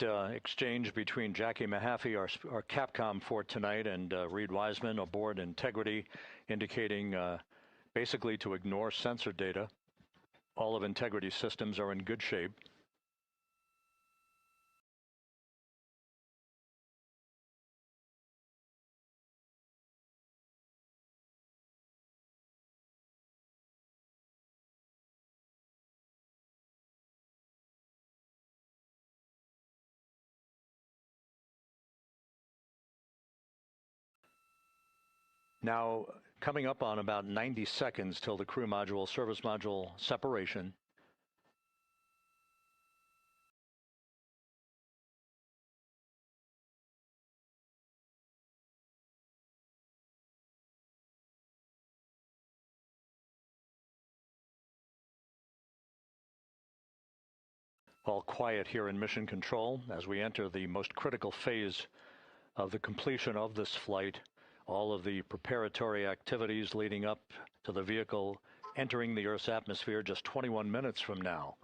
exchange between Jackie Mahaffey, our Capcom for tonight, and Reid Wiseman aboard Integrity, indicating basically to ignore sensor data. All of Integrity's systems are in good shape. Now, coming up on about 90 seconds till the crew module, service module separation. All quiet here in Mission Control as we enter the most critical phase of the completion of this flight. All of the preparatory activities leading up to the vehicle entering the Earth's atmosphere just 21 minutes from now.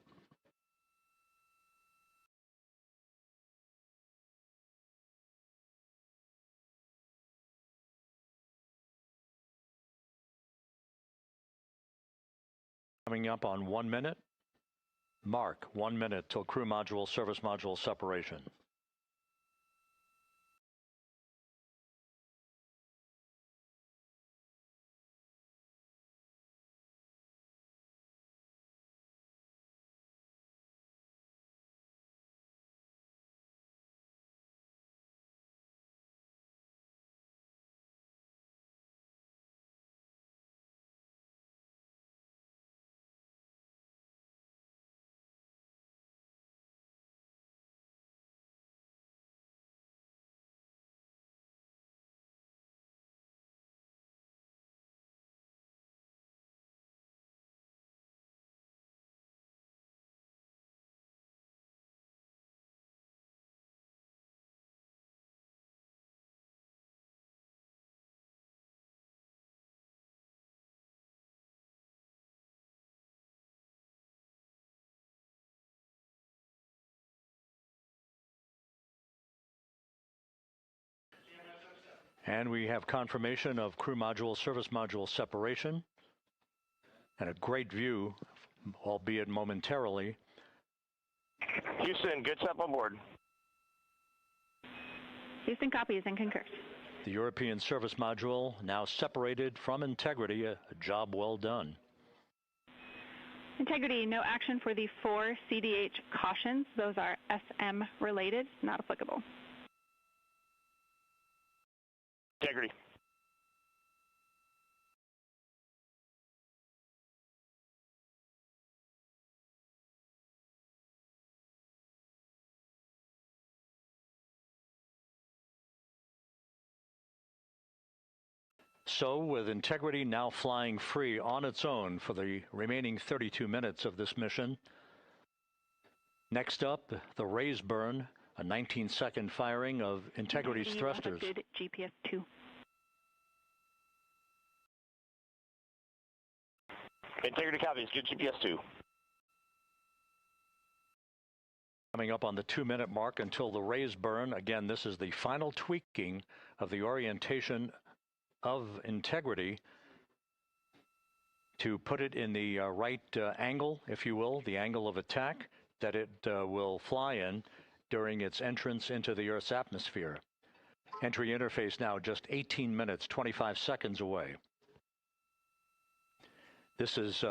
Coming up on 1 minute. Mark 1 minute till crew module, service module separation. And we have confirmation of crew module, service module separation, and a great view, albeit momentarily. Houston, good step on board. Houston copies and concurs. The European service module now separated from Integrity, a job well done. Integrity, no action for the 4 CDH cautions. Those are SM related, not applicable. Integrity. So, with Integrity now flying free on its own for the remaining 32 minutes of this mission. Next up, the raise burn, a 19-second firing of Integrity's thrusters. Good GPS 2. Integrity copies, good GPS 2. Coming up on the 2-minute mark until the raise burn. Again, this is the final tweaking of the orientation of Integrity to put it in the right angle, if you will, the angle of attack that it will fly in during its entrance into the Earth's atmosphere. Entry interface now just 18 minutes, 25 seconds away. This is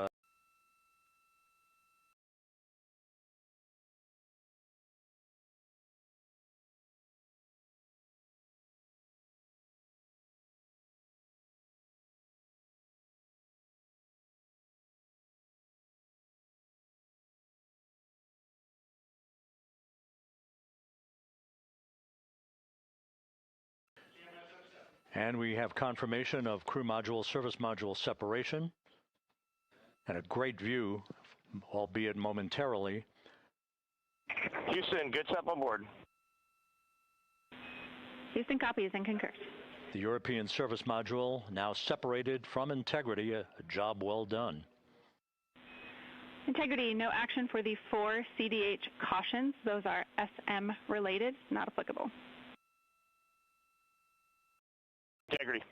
and we have confirmation of crew module, service module separation, and a great view, albeit momentarily. Houston, good step on board. Houston copies and concurs. The European service module now separated from Integrity, a job well done. Integrity, no action for the 4 CDH cautions. Those are SM related, not applicable. Integrity.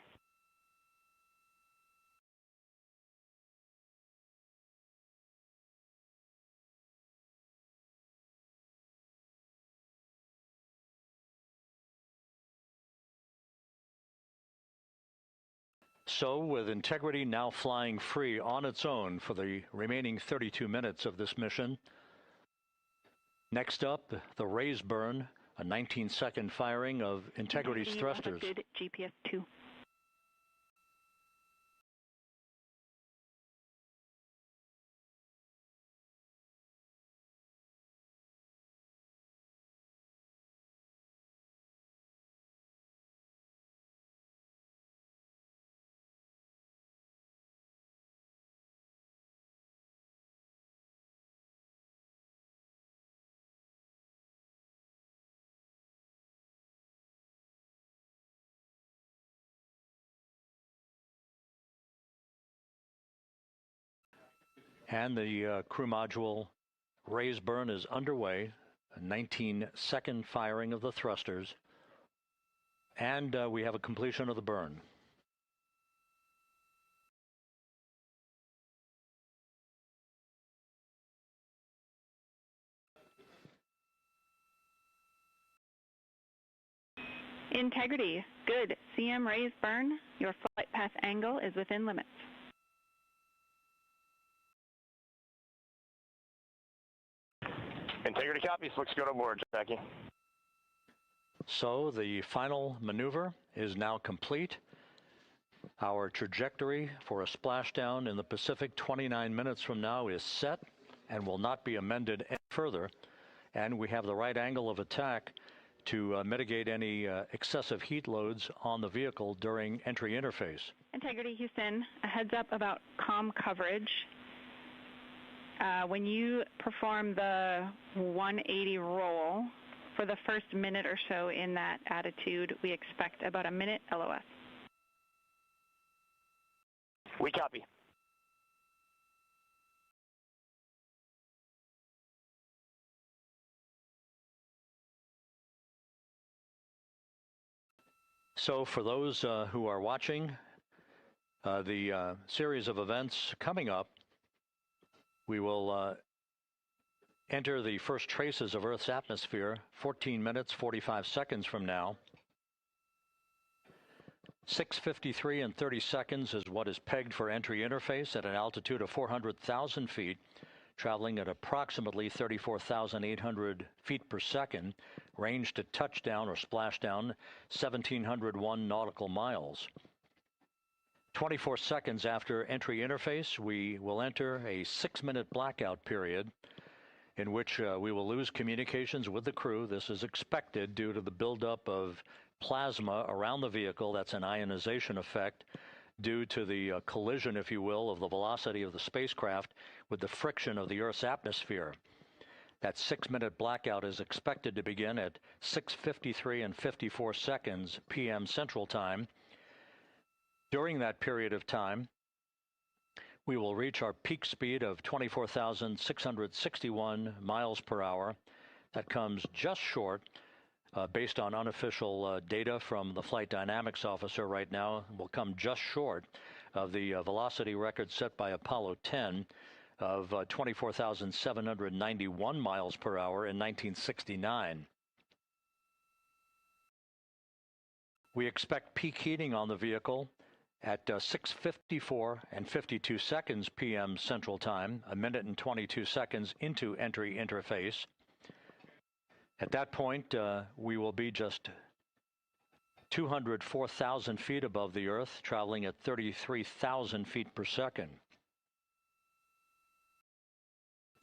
So, with Integrity now flying free on its own for the remaining 32 minutes of this mission, next up, the raise burn, a 19-second firing of Integrity's thrusters. GPS 2. And the crew module raise burn is underway, a 19-second firing of the thrusters, and we have a completion of the burn. Integrity, good. CM raise burn. Your flight path angle is within limits. Integrity copies. Looks good on board, Jackie. So the final maneuver is now complete. Our trajectory for a splashdown in the Pacific 29 minutes from now is set and will not be amended any further. And we have the right angle of attack to mitigate any excessive heat loads on the vehicle during entry interface. Integrity, Houston, a heads up about comm coverage. When you perform the 180 roll, for the first minute or so in that attitude, we expect about a minute LOS. We copy. So for those who are watching the series of events coming up, we will enter the first traces of Earth's atmosphere 14 minutes, 45 seconds from now. 6:53 and 30 seconds is what is pegged for entry interface at an altitude of 400,000 feet, traveling at approximately 34,800 feet per second, range to touchdown or splashdown 1,701 nautical miles. 24 seconds after entry interface, we will enter a 6-minute blackout period in which we will lose communications with the crew. This is expected due to the buildup of plasma around the vehicle. That's an ionization effect due to the collision, if you will, of the velocity of the spacecraft with the friction of the Earth's atmosphere. That 6-minute blackout is expected to begin at 6:53 and 54 seconds p.m. Central Time. During that period of time, we will reach our peak speed of 24,661 miles per hour. That comes just short, based on unofficial data from the flight dynamics officer right now, will come just short of the velocity record set by Apollo 10 of 24,791 miles per hour in 1969. We expect peak heating on the vehicle at 6:54 and 52 seconds p.m. Central Time, a minute and 22 seconds into entry interface. At that point, we will be just 204,000 feet above the Earth, traveling at 33,000 feet per second.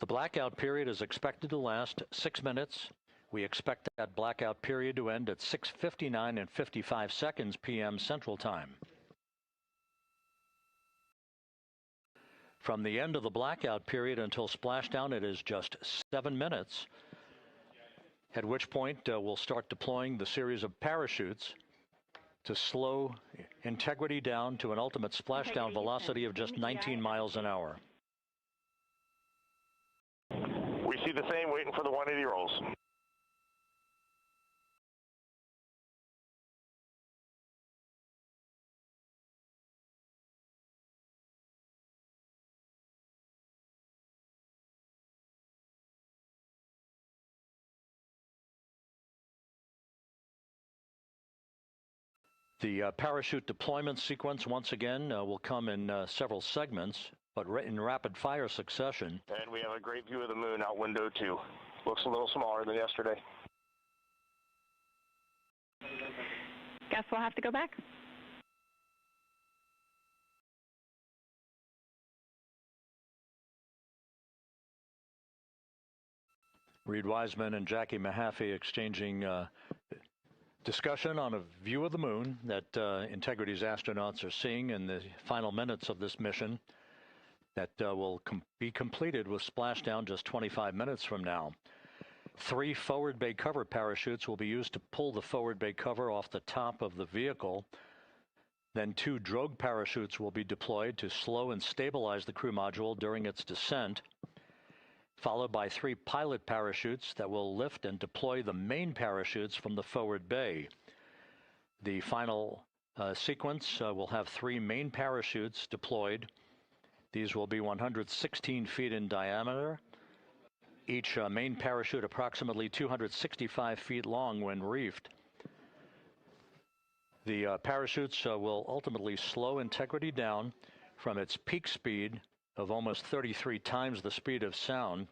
The blackout period is expected to last 6 minutes. We expect that blackout period to end at 6:59 and 55 seconds p.m. Central Time. From the end of the blackout period until splashdown, it is just 7 minutes, at which point we'll start deploying the series of parachutes to slow Integrity down to an ultimate splashdown velocity of just 19 miles an hour. We see the same, waiting for the 180 rolls. The parachute deployment sequence, once again, will come in several segments, but in rapid fire succession. And we have a great view of the moon out window 2. Looks a little smaller than yesterday. Guess we'll have to go back. Reid Wiseman and Jackie Mahaffey exchanging discussion on a view of the moon that Integrity's astronauts are seeing in the final minutes of this mission that will be completed with splashdown just 25 minutes from now. 3 forward bay cover parachutes will be used to pull the forward bay cover off the top of the vehicle. Then 2 drogue parachutes will be deployed to slow and stabilize the crew module during its descent, followed by 3 pilot parachutes that will lift and deploy the main parachutes from the forward bay. The final sequence will have 3 main parachutes deployed. These will be 116 feet in diameter, each main parachute approximately 265 feet long when reefed. The parachutes will ultimately slow Integrity down from its peak speed of almost 33 times the speed of sound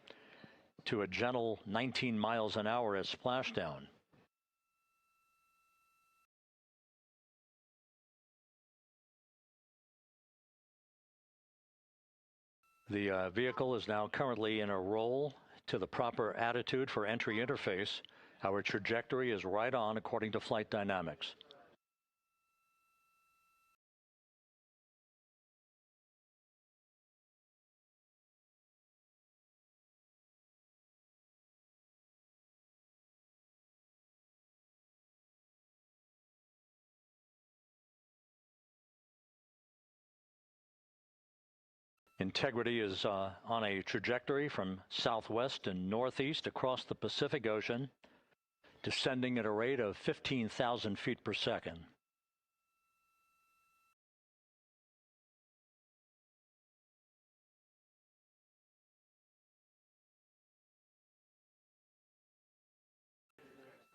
to a gentle 19 miles an hour at splashdown. The vehicle is now currently in a roll to the proper attitude for entry interface. Our trajectory is right on according to flight dynamics. Integrity is on a trajectory from southwest and northeast across the Pacific Ocean, descending at a rate of 15,000 feet per second.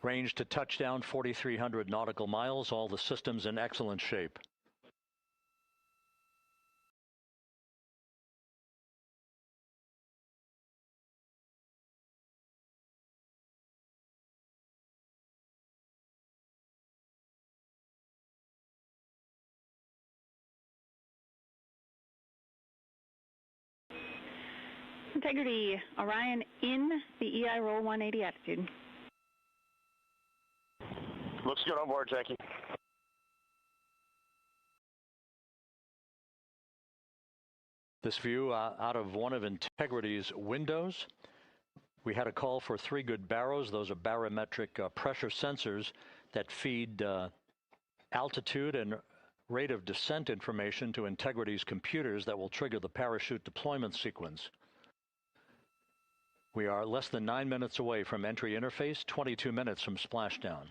Range to touchdown 4,300 nautical miles, all the systems in excellent shape. Integrity, Orion in the EI roll 180 attitude. Looks good on board, Jackie. This view out of one of Integrity's windows. We had a call for 3 good baros. Those are barometric pressure sensors that feed altitude and rate of descent information to Integrity's computers that will trigger the parachute deployment sequence. We are less than 9 minutes away from entry interface, 22 minutes from splashdown.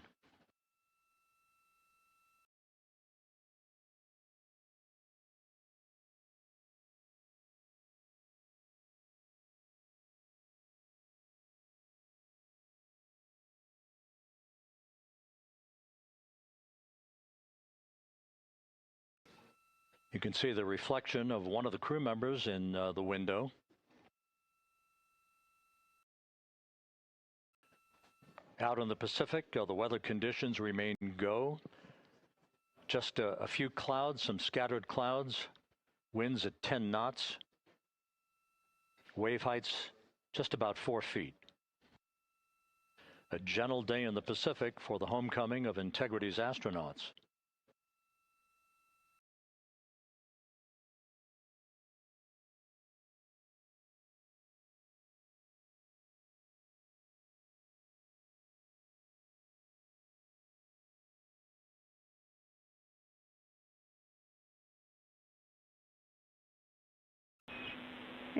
You can see the reflection of one of the crew members in the window. Out in the Pacific, the weather conditions remain go. Just a few clouds, some scattered clouds, winds at 10 knots, wave heights just about 4 feet. A gentle day in the Pacific for the homecoming of Integrity's astronauts.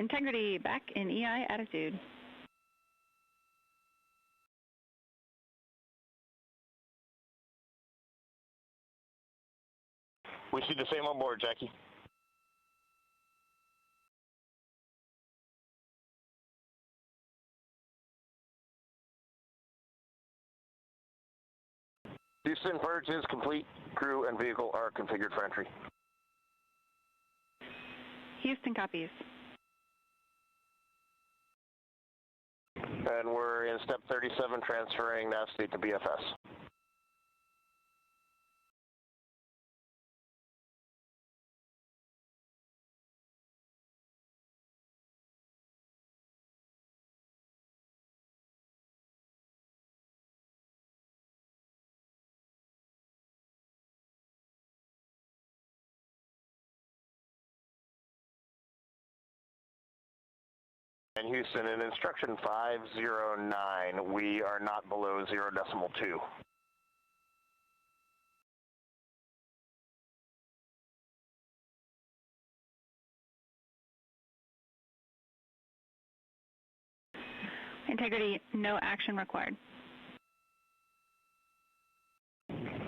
Integrity back in EI attitude. We see the same on board, Jackie. Houston, purge is complete. Crew and vehicle are configured for entry. Houston copies. And we're in step 37, transferring nav state to BFS. And Houston, in instruction 509, we are not below 0.2. Integrity, no action required.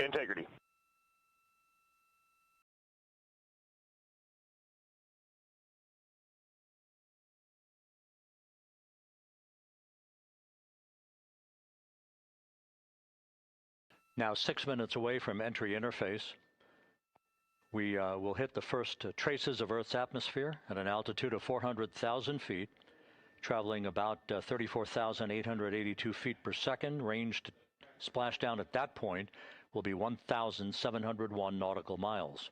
Integrity. Now 6 minutes away from entry interface, we will hit the first traces of Earth's atmosphere at an altitude of 400,000 feet, traveling about 34,882 feet per second. Range to splashdown at that point will be 1,701 nautical miles.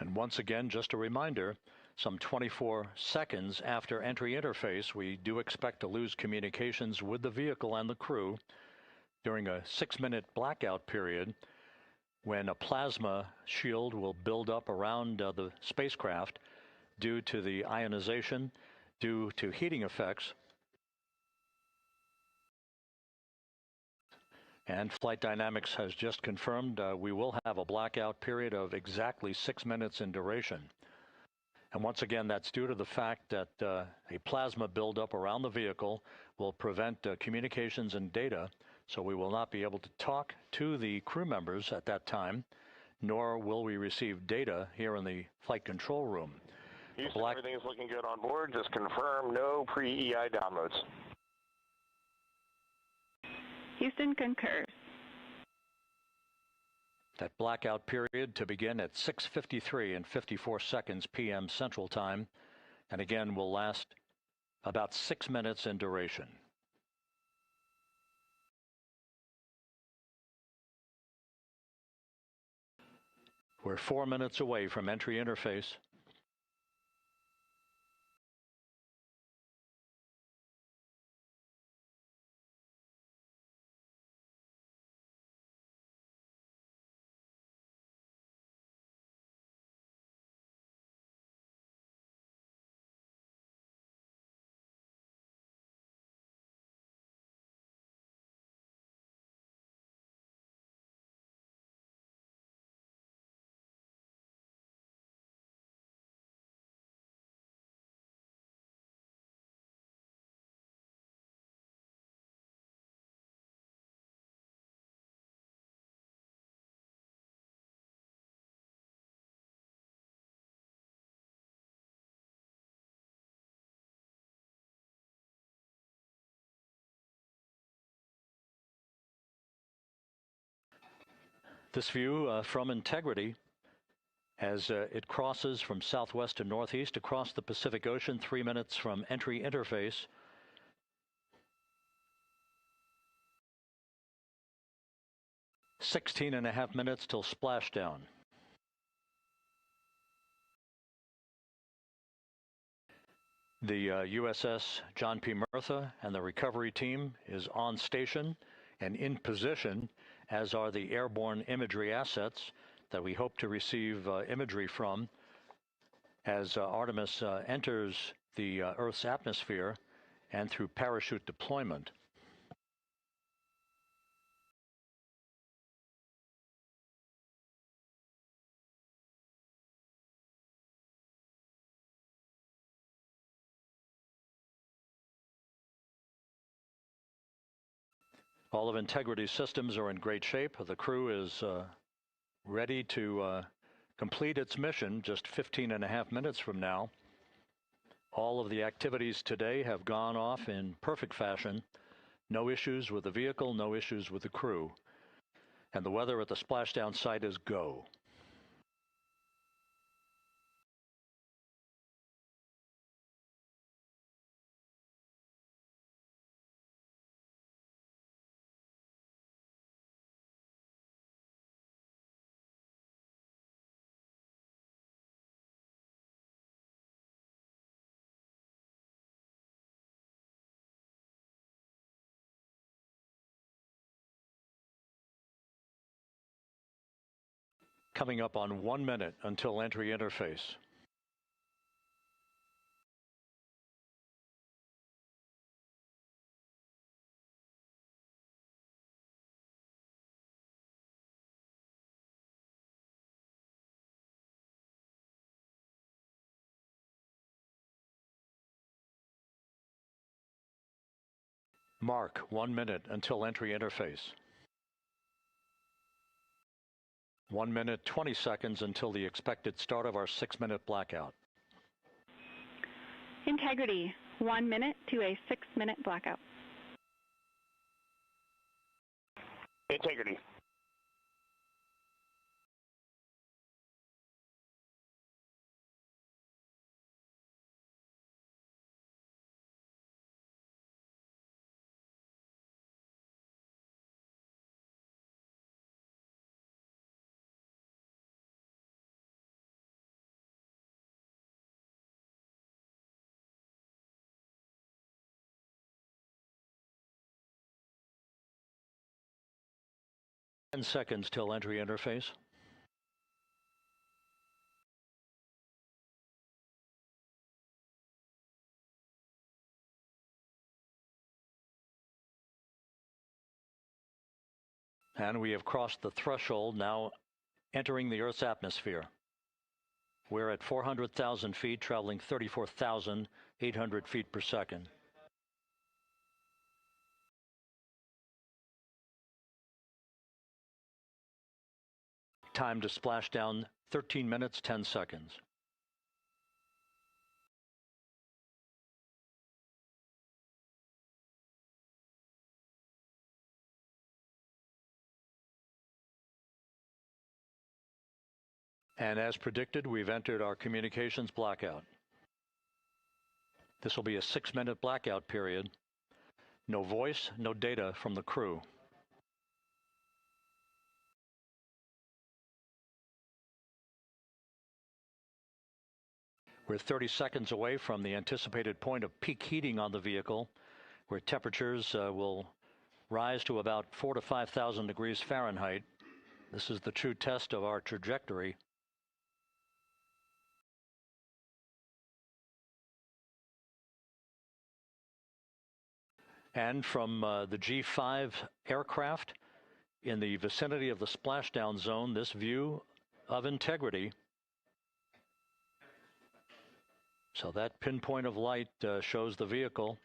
And once again, just a reminder, some 24 seconds after entry interface, we do expect to lose communications with the vehicle and the crew during a 6-minute blackout period when a plasma shield will build up around the spacecraft due to the ionization, due to heating effects. And Flight Dynamics has just confirmed we will have a blackout period of exactly 6 minutes in duration. And once again, that's due to the fact that a plasma buildup around the vehicle will prevent communications and data, so we will not be able to talk to the crew members at that time, nor will we receive data here in the flight control room. Houston, everything is looking good on board. Just confirm no pre-EI downloads. Houston concurs. That blackout period to begin at 6:53 and 54 seconds p.m. Central Time, and again will last about 6 minutes in duration. We're 4 minutes away from entry interface. This view from Integrity as it crosses from southwest to northeast across the Pacific Ocean, 3 minutes from entry interface. "16.5 minutes till splashdown." The USS John P. Murtha and the recovery team is on station and in position, as are the airborne imagery assets that we hope to receive imagery from As Artemis enters the Earth's atmosphere and through parachute deployment, all of Integrity's systems are in great shape. The crew is ready to complete its mission just 15.5 minutes from now. All of the activities today have gone off in perfect fashion. No issues with the vehicle, no issues with the crew. And the weather at the splashdown site is go. Coming up on 1 minute until entry interface. Mark 1 minute until entry interface. 1 minute, 20 seconds until the expected start of our 6-minute blackout. Integrity, 1 minute to a 6-minute blackout. Integrity. Ten seconds till entry interface. And we have crossed the threshold, now entering the Earth's atmosphere. We're at 400,000 feet, traveling 34,800 feet per second. Time to splash down, 13 minutes, 10 seconds. And as predicted, we've entered our communications blackout. This will be a 6-minute blackout period. No voice, no data from the crew. We're 30 seconds away from the anticipated point of peak heating on the vehicle, where temperatures will rise to about 4,000 to 5,000 degrees Fahrenheit. This is the true test of our trajectory. And from the G5 aircraft in the vicinity of the splashdown zone, this view of Integrity. So that pinpoint of light shows the vehicle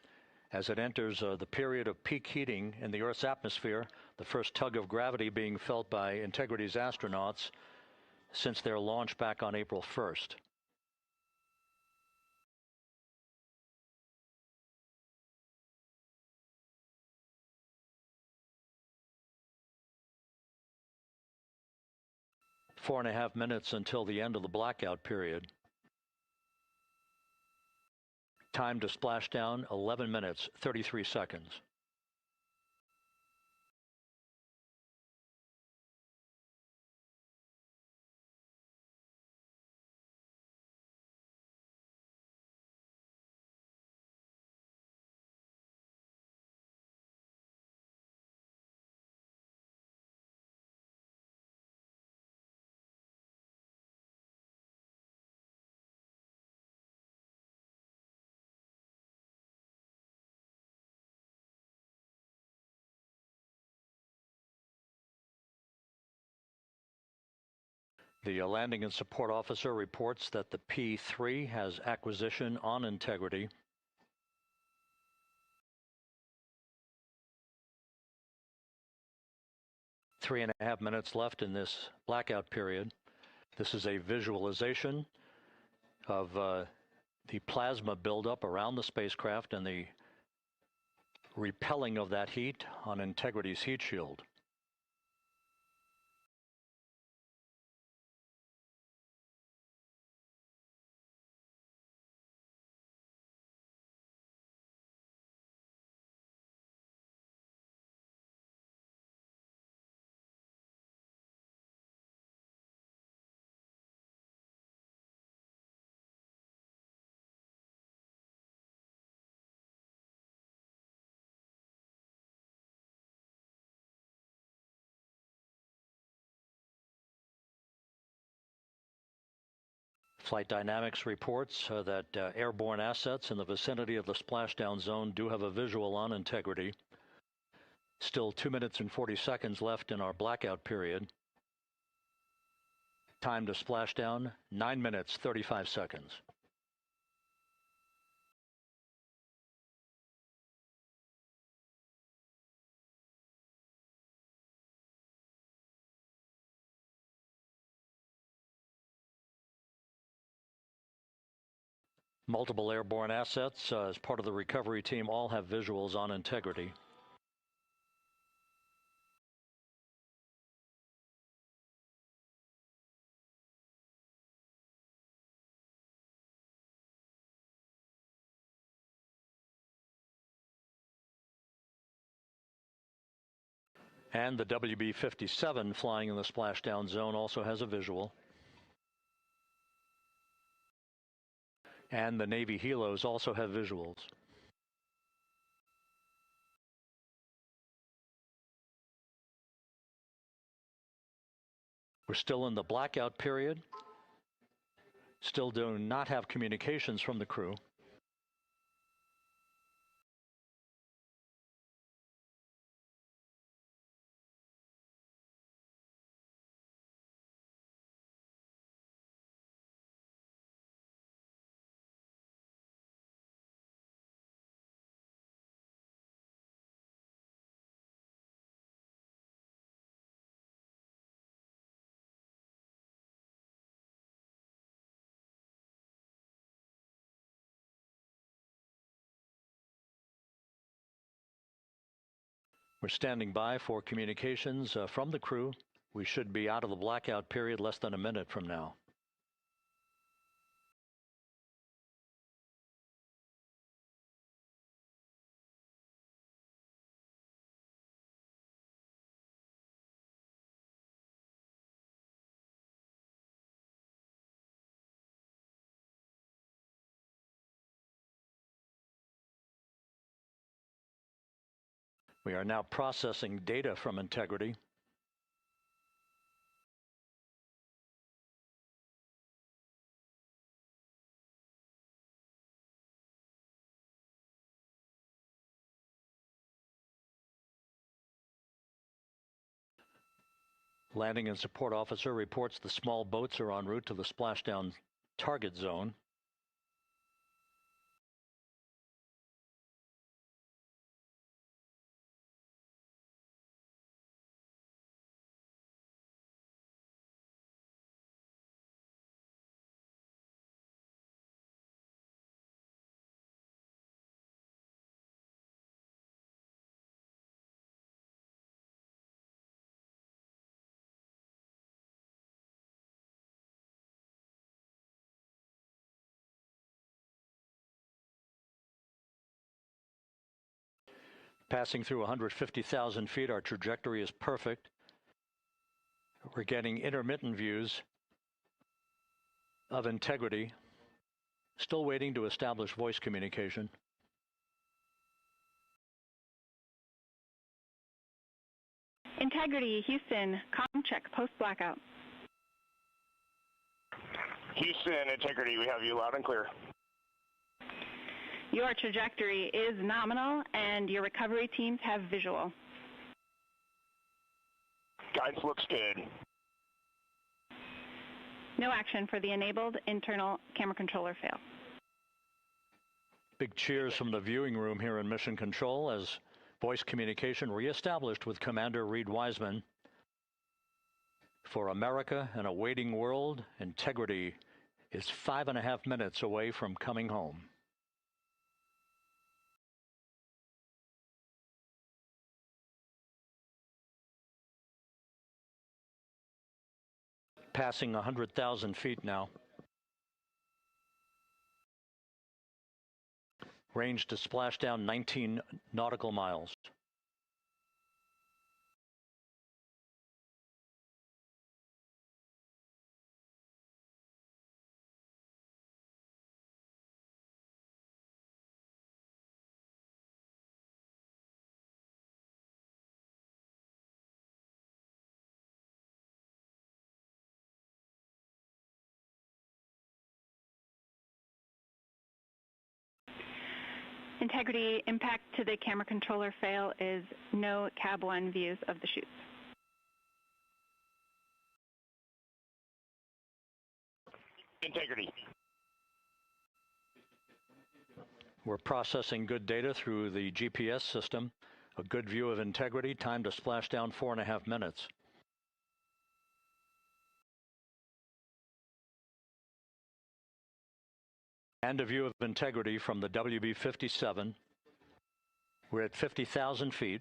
as it enters the period of peak heating in the Earth's atmosphere, the first tug of gravity being felt by Integrity's astronauts since their launch back on April 1st. Four and a half minutes until the end of the blackout period. Time to splash down, 11 minutes, 33 seconds. The landing and support officer reports that the P3 has acquisition on integrity. Three and a half minutes left in this blackout period. This is a visualization of the plasma buildup around the spacecraft and the repelling of that heat on Integrity's heat shield. Flight Dynamics reports that airborne assets in the vicinity of the splashdown zone do have a visual on Integrity. Still 2 minutes and 40 seconds left in our blackout period. Time to splashdown, 9 minutes, 35 seconds. Multiple airborne assets as part of the recovery team all have visuals on Integrity. And the WB-57 flying in the splashdown zone also has a visual. And the Navy helos also have visuals. We're still in the blackout period. Still do not have communications from the crew. We're standing by for communications from the crew. We should be out of the blackout period less than a minute from now. We are now processing data from Integrity. Landing and support officer reports the small boats are en route to the splashdown target zone. Passing through 150,000 feet, our trajectory is perfect. We're getting intermittent views of Integrity. Still waiting to establish voice communication. Integrity, Houston, comm check, post-blackout. Houston, Integrity, we have you loud and clear. Your trajectory is nominal, and your recovery teams have visual. Guidance looks good. No action for the enabled internal camera controller fail. Big cheers from the viewing room here in Mission Control as voice communication reestablished with Commander Reid Wiseman. For America and a waiting world, Integrity is 5.5 minutes away from coming home. Passing 100,000 feet now. Range to Splashdown 19 nautical miles. Integrity impact to the camera controller fail is no cab 1 views of the chutes. Integrity. We're processing good data through the GPS system. A good view of Integrity, time to Splashdown 4.5 minutes. And a view of Integrity from the WB-57. We're at 50,000 feet.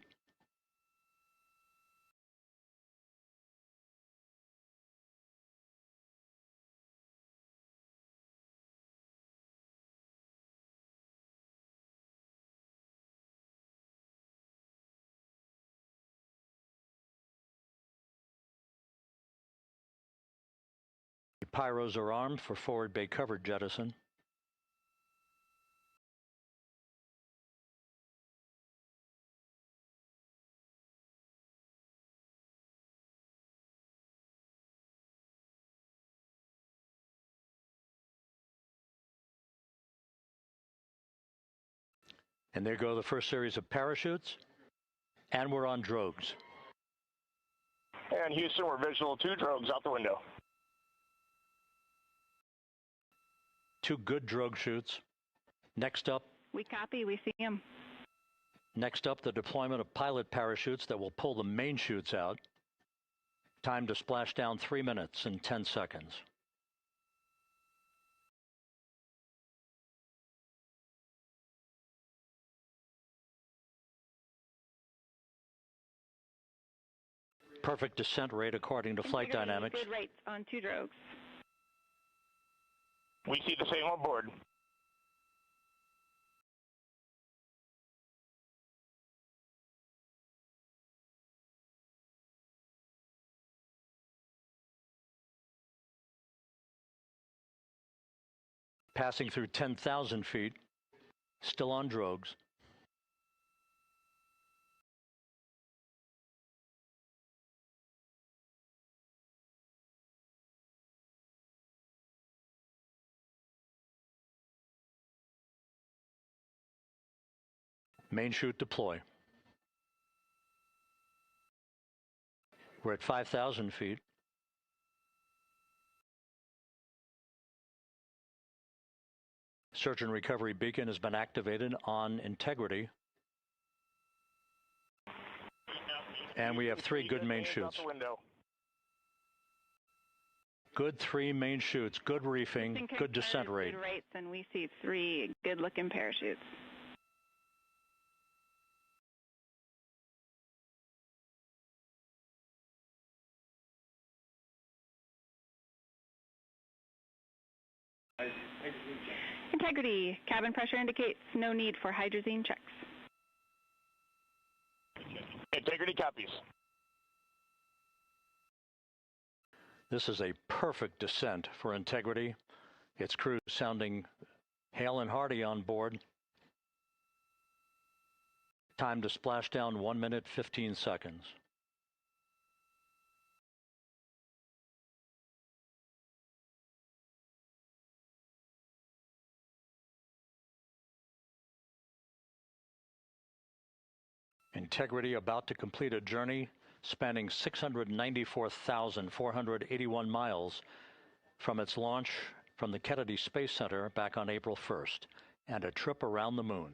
The pyros are armed for forward bay cover jettison. And there go the first series of parachutes, and we're on drogues. And Houston, we're visual 2 drogues out the window. 2 good drogue chutes. Next up. We copy, we see them. Next up, the deployment of pilot parachutes that will pull the main chutes out. Time to Splashdown 3 minutes and 10 seconds. Perfect descent rate according to flight dynamics. Good rates on 2 drogues. We see the same on board. Passing through 10,000 feet, still on drogues. Main chute deploy. We're at 5,000 feet. Search and recovery beacon has been activated on Integrity. And we have 3 good main chutes. Good 3 main chutes, good reefing, good descent rate. Good rates, and we see 3 good-looking parachutes. Integrity, cabin pressure indicates no need for hydrazine checks. Integrity copies. This is a perfect descent for Integrity. Its crew sounding hale and hearty on board. Time to Splashdown 1 minute, 15 seconds. Integrity about to complete a journey spanning 694,481 miles from its launch from the Kennedy Space Center back on April 1st, and a trip around the moon.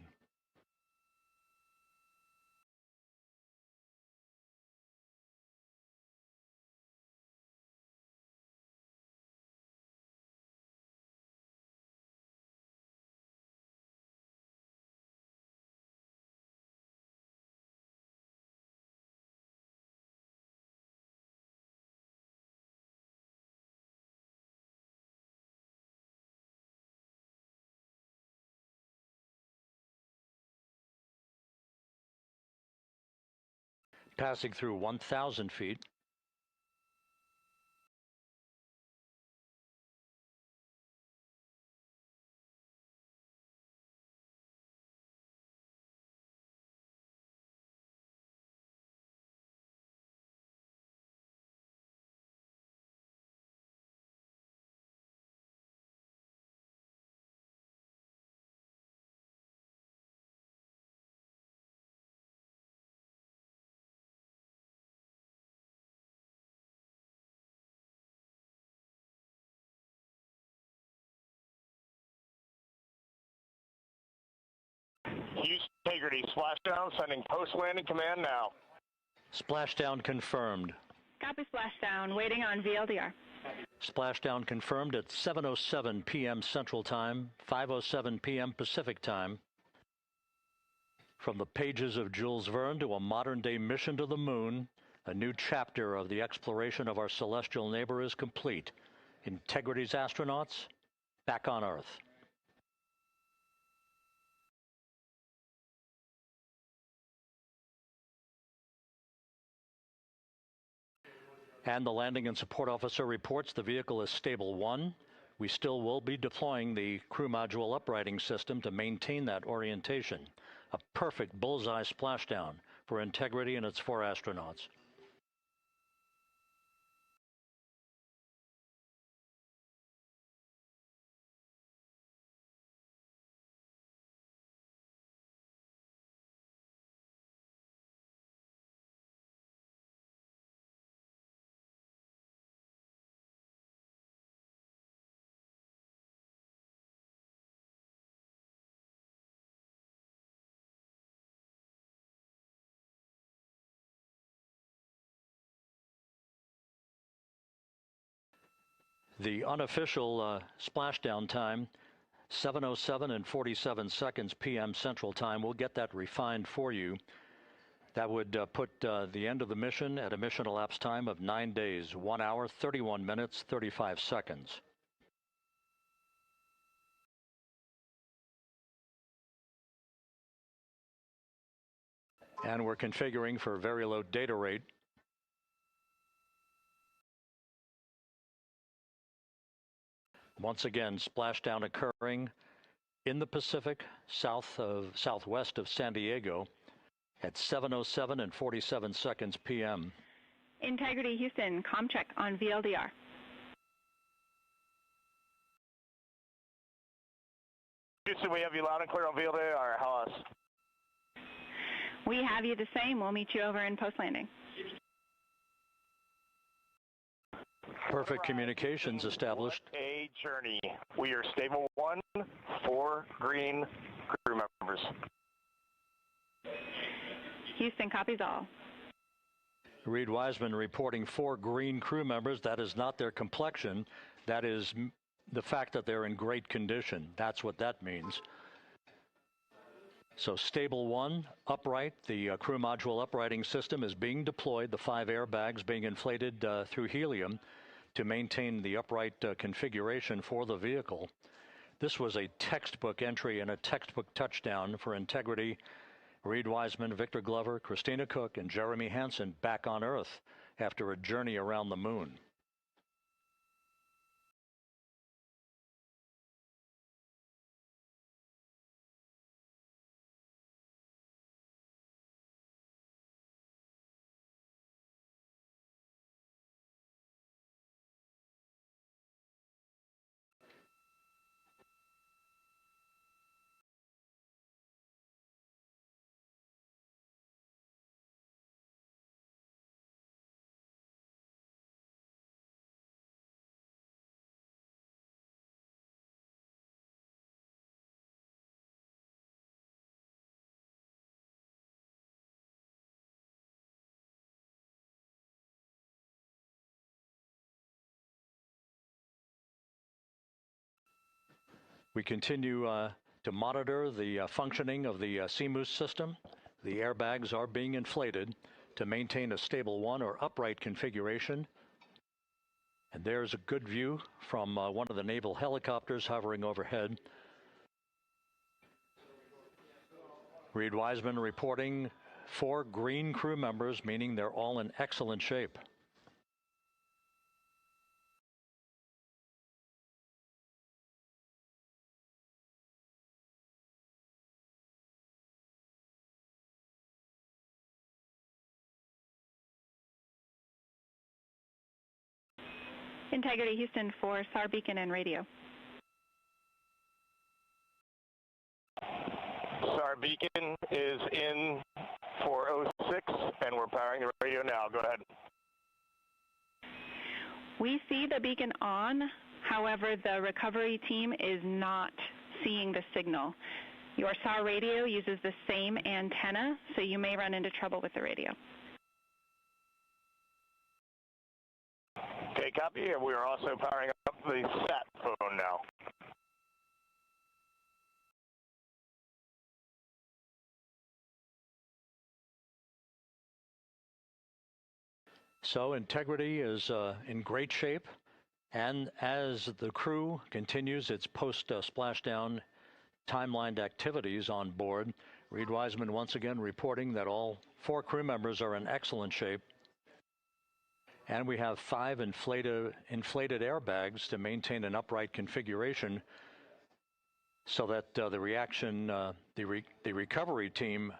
Passing through 1,000 feet, Integrity, Splashdown, sending post-landing command now. Splashdown confirmed. Copy Splashdown, waiting on VLDR. Splashdown confirmed at 7:07 p.m. Central Time, 5:07 p.m. Pacific Time. From the pages of Jules Verne to a modern-day mission to the moon, a new chapter of the exploration of our celestial neighbor is complete. Integrity's astronauts back on Earth. And the landing and support officer reports the vehicle is stable 1. We still will be deploying the crew module uprighting system to maintain that orientation. A perfect bullseye splashdown for Integrity and its 4 astronauts. The unofficial splashdown time, 7:07 and 47 seconds p.m. Central Time. We'll get that refined for you. That would put the end of the mission at a mission elapsed time of 9 days, 1 hour, 31 minutes, 35 seconds. And we're configuring for very low data rate. Once again, splashdown occurring in the Pacific, southwest of San Diego at 7:07 and 47 seconds p.m. Integrity Houston, comm check on VLDR. Houston, we have you loud and clear on VLDR. How us? We have you the same. We'll meet you over in post-landing. Perfect communications established. A journey. We are stable 1, 4 green crew members. Houston copies all. Reid Wiseman reporting 4 green crew members. That is not their complexion. That is the fact that they're in great condition. That's what that means. So stable 1, upright. The crew module uprighting system is being deployed. The 5 airbags being inflated through helium to maintain the upright configuration for the vehicle. This was a textbook entry and a textbook touchdown for Integrity. Reid Wiseman, Victor Glover, Christina Koch, and Jeremy Hansen back on Earth after a journey around the moon. We continue to monitor the functioning of the CMOOS system. The airbags are being inflated to maintain a stable one or upright configuration. And there's a good view from one of the naval helicopters hovering overhead. Reid Wiseman reporting 4 green crew members, meaning they're all in excellent shape. Integrity Houston for SAR beacon and radio. SAR beacon is in for 06, and we're powering the radio now. Go ahead. We see the beacon on. However, the recovery team is not seeing the signal. Your SAR radio uses the same antenna, so you may run into trouble with the radio. Okay, copy. We are also powering up the sat phone now. So integrity is in great shape, and as the crew continues its post-splashdown timelined activities on board, Reid Wiseman once again reporting that all 4 crew members are in excellent shape. And we have 5 inflated airbags to maintain an upright configuration so that the recovery team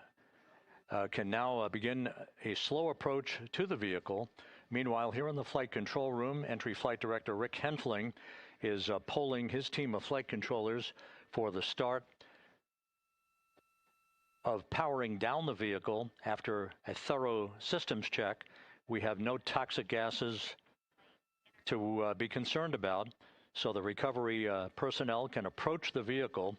can now begin a slow approach to the vehicle. Meanwhile, here in the flight control room, entry flight director Rick Henfling is polling his team of flight controllers for the start of powering down the vehicle after a thorough systems check. We have no toxic gases to be concerned about, so the recovery personnel can approach the vehicle,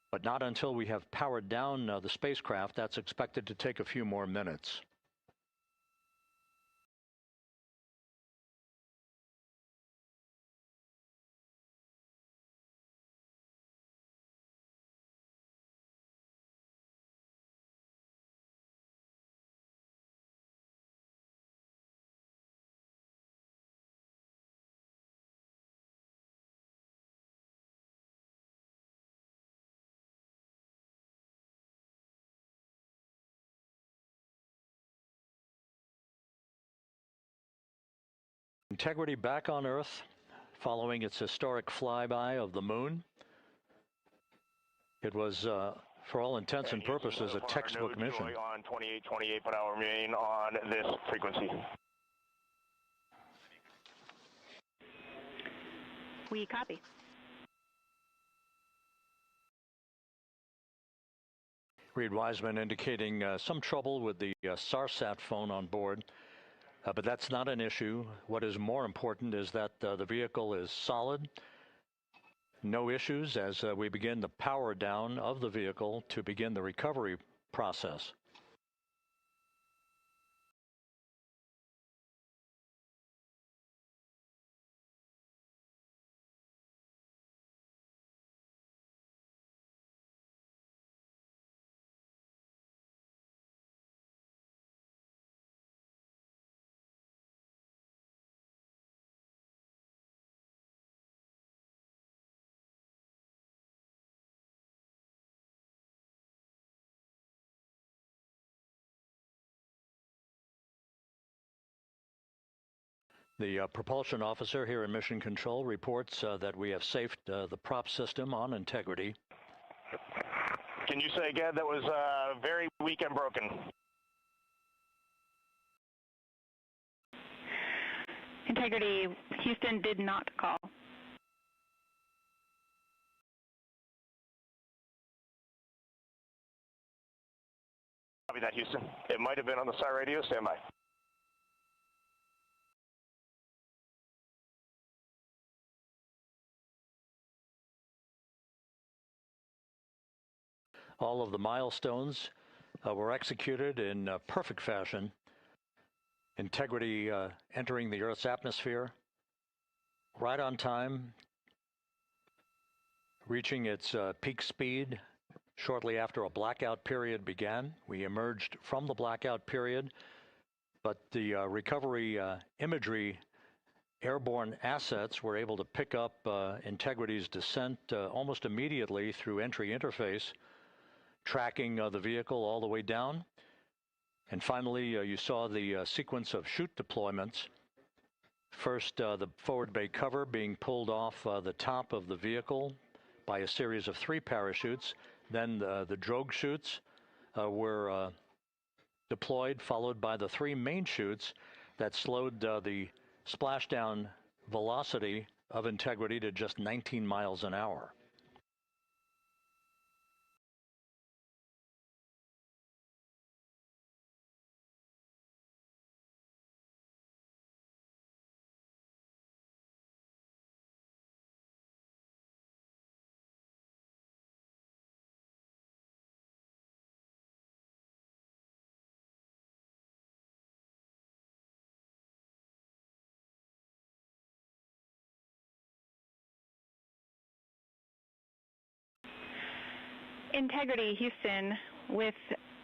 but not until we have powered down the spacecraft. That's expected to take a few more minutes. Integrity back on Earth following its historic flyby of the moon. It was, for all intents and purposes, a textbook mission. On 28 but I'll remain on this frequency. We copy. Reid Wiseman indicating some trouble with the SARSAT phone on board. But that's not an issue. What is more important is that the vehicle is solid. No issues as we begin the power down of the vehicle to begin the recovery process. The propulsion officer here in Mission Control reports that we have safed the prop system on integrity. Can you say again? That was very weak and broken. Integrity Houston did not call. Copy that, Houston. It might have been on the SAR radio. Stand by. All of the milestones were executed in perfect fashion. Integrity entering the Earth's atmosphere right on time reaching its peak speed shortly after a blackout period began. We emerged from the blackout period, but the recovery imagery airborne assets were able to pick up Integrity's descent almost immediately through entry interface, tracking the vehicle all the way down. And finally, you saw the sequence of chute deployments. First, the forward bay cover being pulled off the top of the vehicle by a series of 3 parachutes. Then the drogue chutes were deployed, followed by the 3 main chutes that slowed the splashdown velocity of Integrity to just 19 miles an hour. Integrity, Houston, with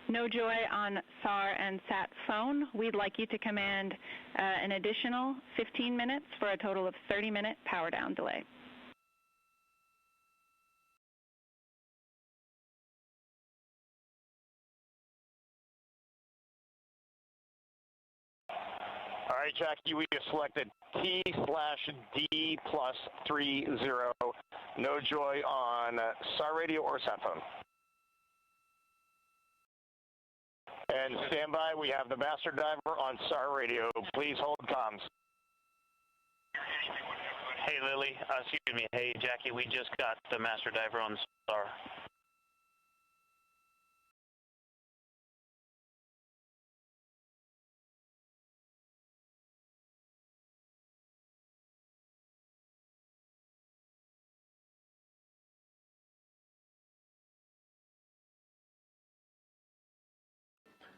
no joy on SAR and SAT phone, we'd like you to command an additional 15 minutes for a total of 30-minute power down delay. All right, Jackie, we have selected T/D+30. No joy on SAR radio or sat phone. And stand by, we have the master diver on SAR radio. Please hold comms. Hey, Lily. Excuse me. Hey, Jackie, we just got the master diver on SAR.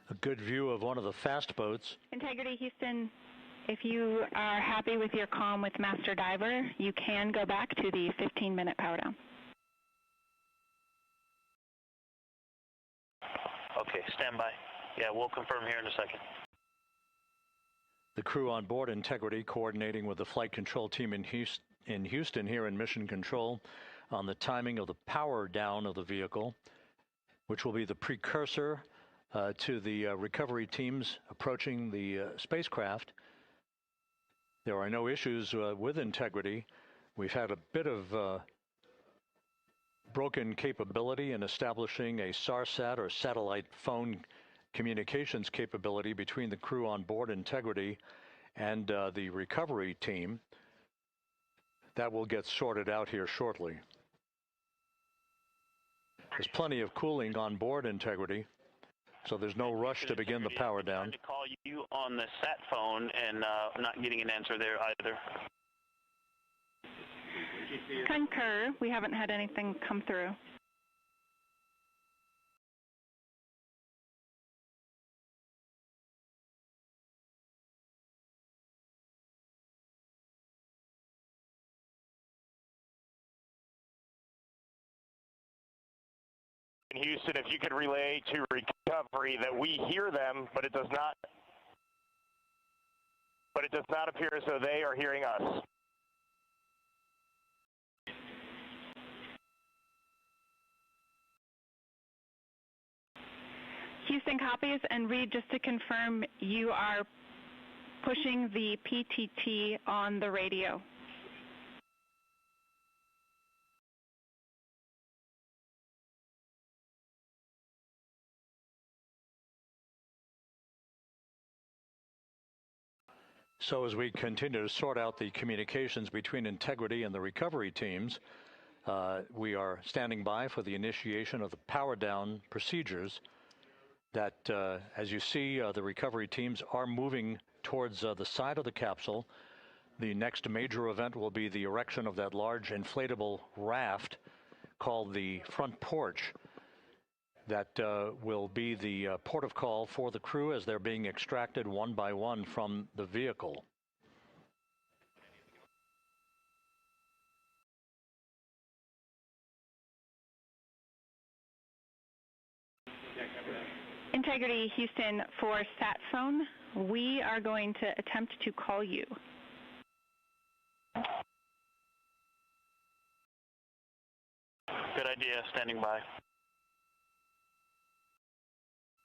A good view of one of the fast boats. Integrity, Houston, if you are happy with your comm with master diver, you can go back to the 15-minute power down. Okay, stand by. Yeah, we'll confirm here in a second. The crew on board Integrity coordinating with the flight control team in Houston here in Mission Control on the timing of the power down of the vehicle, which will be the precursor to the recovery teams approaching the spacecraft. There are no issues with Integrity. We've had a bit of broken capability in establishing a SARSAT or satellite phone communications capability between the crew on board Integrity and the recovery team. That will get sorted out here shortly. There's plenty of cooling on board Integrity, so there's no rush to begin the power down. I'm trying to call you on the sat phone and not getting an answer there either. Concur. We haven't had anything come through. Houston, if you could relay to recovery that we hear them, but it does not appear as though they are hearing us. Houston copies, and Reid, just to confirm, you are pushing the PTT on the radio. So as we continue to sort out the communications between Integrity and the recovery teams, we are standing by for the initiation of the power down procedures that, as you see, the recovery teams are moving towards the side of the capsule. The next major event will be the erection of that large inflatable raft called the front porch. That will be the port of call for the crew as they're being extracted one by one from the vehicle. Integrity, Houston, for sat phone, we are going to attempt to call you. Good idea, standing by.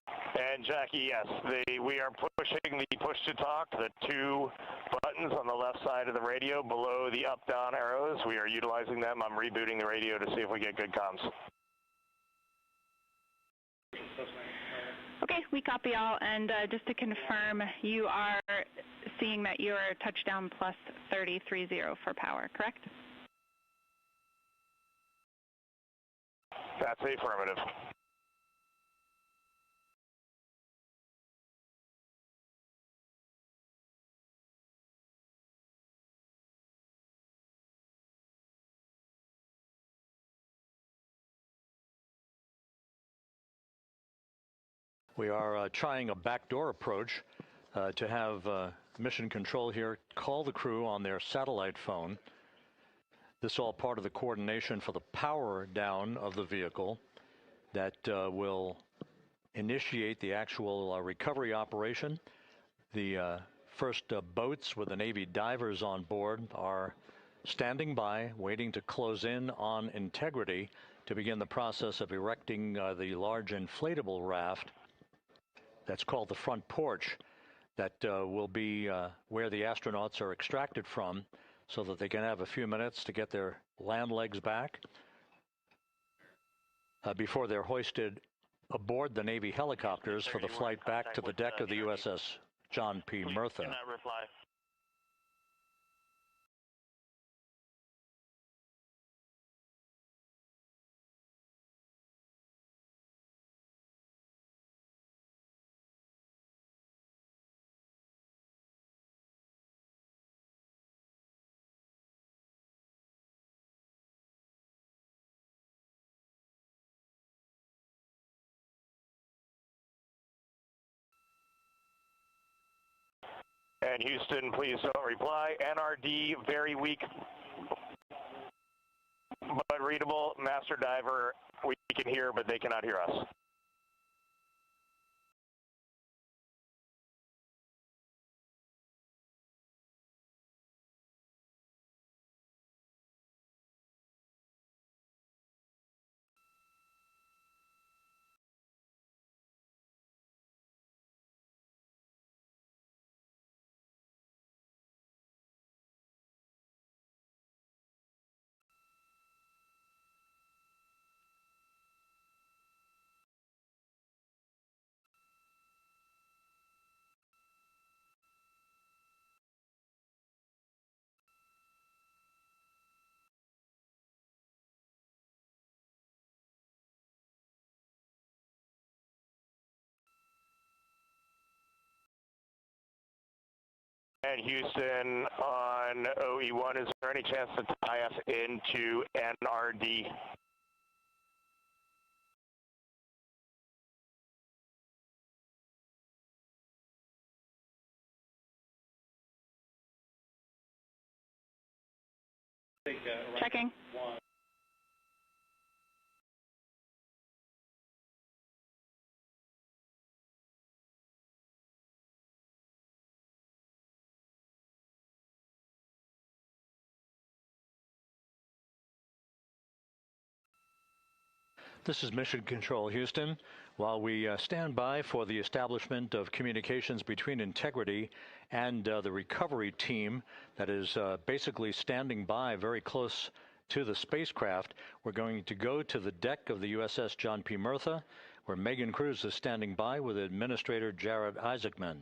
And Jackie, yes, we are pushing the push-to-talk, the two buttons on the left side of the radio below the up-down arrows. We are utilizing them. I'm rebooting the radio to see if we get good comms. Okay, we copy all, and just to confirm, you are seeing that you are touchdown plus 3030 for power, correct? That's affirmative. We are trying a backdoor approach to have mission control here call the crew on their satellite phone. This is all part of the coordination for the power down of the vehicle that will initiate the actual recovery operation. The first boats with the Navy divers on board are standing by, waiting to close in on Integrity to begin the process of erecting the large inflatable raft that's called the front porch that will be where the astronauts are extracted from so that they can have a few minutes to get their land legs back before they're hoisted aboard the Navy helicopters for the flight back to the deck of the USS John P. Murtha. Do not reply. And Houston, please don't reply. NRD, very weak, but readable. Master diver, we can hear, but they cannot hear us. And Houston on OE1, is there any chance to tie us into NRD? Checking. This is Mission Control, Houston. While we stand by for the establishment of communications between Integrity and the recovery team that is basically standing by very close to the spacecraft, we're going to go to the deck of the USS John P. Murtha, where Megan Cruz is standing by with Administrator Jared Isaacman.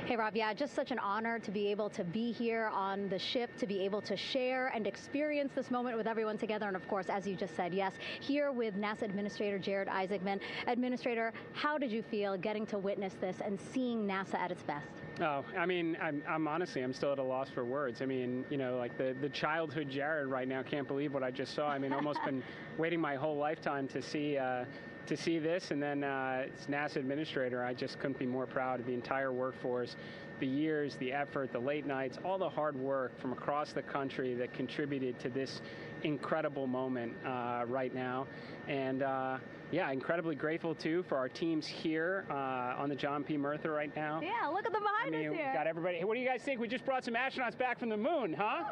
Hey, Rob, yeah, just such an honor to be able to be here on the ship, to be able to share and experience this moment with everyone together. And of course, as you just said, yes, here with NASA Administrator Jared Isaacman. Administrator, how did you feel getting to witness this and seeing NASA at its best? Oh, I mean, I'm honestly, I'm still at a loss for words. I mean, you know, like the childhood Jared right now can't believe what I just saw. I mean, almost been waiting my whole lifetime to see this, and then as NASA Administrator, I just couldn't be more proud of the entire workforce, the years, the effort, the late nights, all the hard work from across the country that contributed to this incredible moment right now. And yeah, incredibly grateful too for our teams here on the John P. Murtha right now. Yeah, look at them behind us here. Got everybody. Hey, what do you guys think? We just brought some astronauts back from the moon, huh?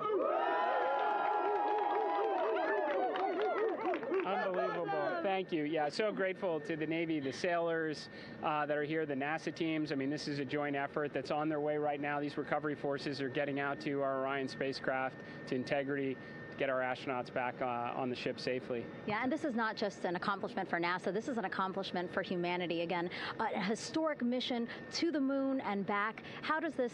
Unbelievable. Thank you. Yeah, so grateful to the Navy, the sailors that are here, the NASA teams. I mean, this is a joint effort that's on their way right now. These recovery forces are getting out to our Orion spacecraft, to Integrity, to get our astronauts back on the ship safely. Yeah, and this is not just an accomplishment for NASA. This is an accomplishment for humanity. Again, a historic mission to the moon and back. How does this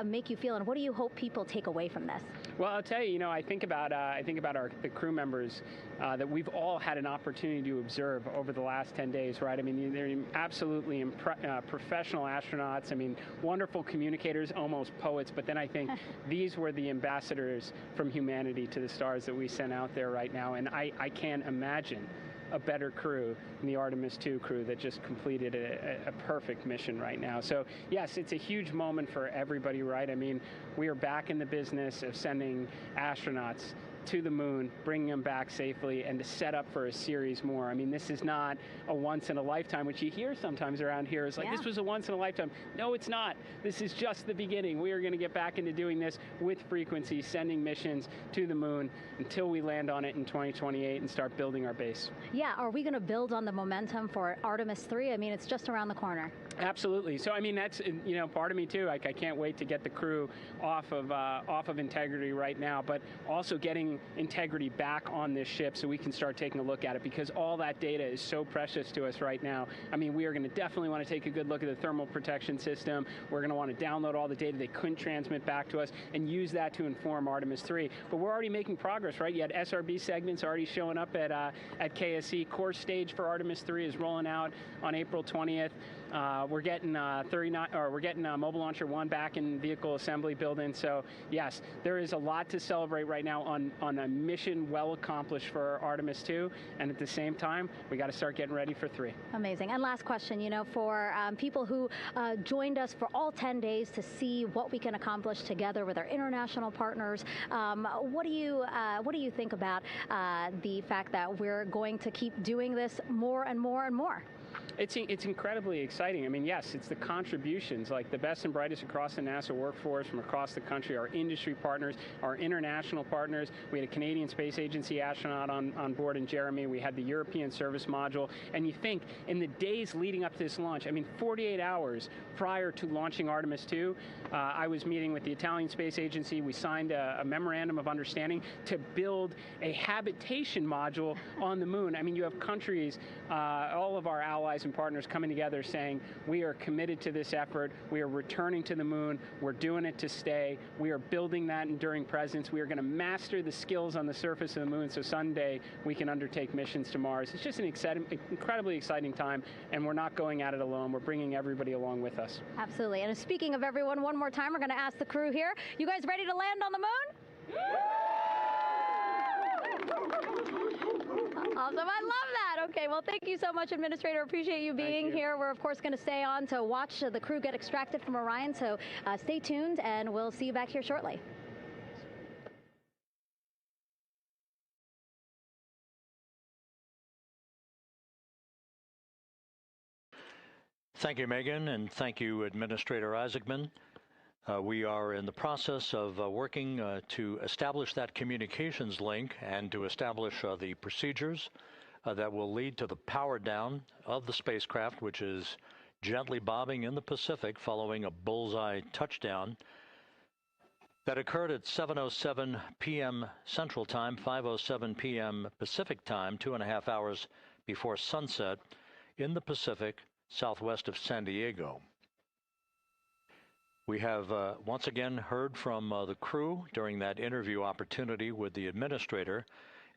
make you feel, and what do you hope people take away from this? Well, I'll tell you, I think about the crew members that we've all had an opportunity to observe over the last 10 days, right? I mean, they're absolutely professional astronauts. I mean, wonderful communicators, almost poets. But then I think these were the ambassadors from humanity to the stars that we sent out there right now. And I can't imagine a better crew than the Artemis II crew that just completed a perfect mission right now. So yes, it's a huge moment for everybody, right? I mean, we are back in the business of sending astronauts to the moon, bringing them back safely, and to set up for a series more. I mean, this is not a once-in-a-lifetime, which you hear sometimes around here. It's like, this was a once-in-a-lifetime. No, it's not. This is just the beginning. We are going to get back into doing this with frequency, sending missions to the moon until we land on it in 2028 and start building our base. Yeah, are we going to build on the momentum for Artemis III? I mean, it's just around the corner. Absolutely. So, I mean, that's, part of me too. Like, I can't wait to get the crew off of Integrity right now, but also getting Integrity back on this ship so we can start taking a look at it, because all that data is so precious to us right now. I mean, we are going to definitely want to take a good look at the thermal protection system. We're going to want to download all the data they couldn't transmit back to us and use that to inform Artemis III. But we're already making progress, right? You had SRB segments already showing up at KSC. Core stage for Artemis III is rolling out on April 20th. We're getting Mobile Launcher 1 back in vehicle assembly building. So yes, there is a lot to celebrate right now on a mission well accomplished for Artemis II, and at the same time, we got to start getting ready for 3. Amazing. And last question, for people who joined us for all 10 days to see what we can accomplish together with our international partners, what do you think about the fact that we're going to keep doing this more and more and more? It's incredibly exciting. I mean, yes, it's the contributions, like the best and brightest across the NASA workforce from across the country, our industry partners, our international partners. We had a Canadian Space Agency astronaut on board in Jeremy. We had the European Service Module. And you think, in the days leading up to this launch, I mean, 48 hours prior to launching Artemis II, I was meeting with the Italian Space Agency. We signed a memorandum of understanding to build a habitation module on the moon. I mean, you have countries, all of our allies and partners coming together saying, we are committed to this effort, we are returning to the moon, we're doing it to stay, we are building that enduring presence, we are going to master the skills on the surface of the moon so someday we can undertake missions to Mars. It's just an incredibly exciting time, and we're not going at it alone, we're bringing everybody along with us. Absolutely. And speaking of everyone, one more time, we're going to ask the crew here, you guys ready to land on the moon? Awesome. I love that. Okay, well, thank you so much, Administrator. Appreciate you being here. We're, of course, going to stay on to watch the crew get extracted from Orion, so stay tuned, and we'll see you back here shortly. Thank you, Megan, and thank you, Administrator Isaacman. We are in the process of working to establish that communications link and to establish the procedures that will lead to the power down of the spacecraft, which is gently bobbing in the Pacific following a bullseye touchdown that occurred at 7:07 p.m. Central Time, 5:07 p.m. Pacific Time, 2.5 hours before sunset in the Pacific, southwest of San Diego. We have once again heard from the crew during that interview opportunity with the administrator,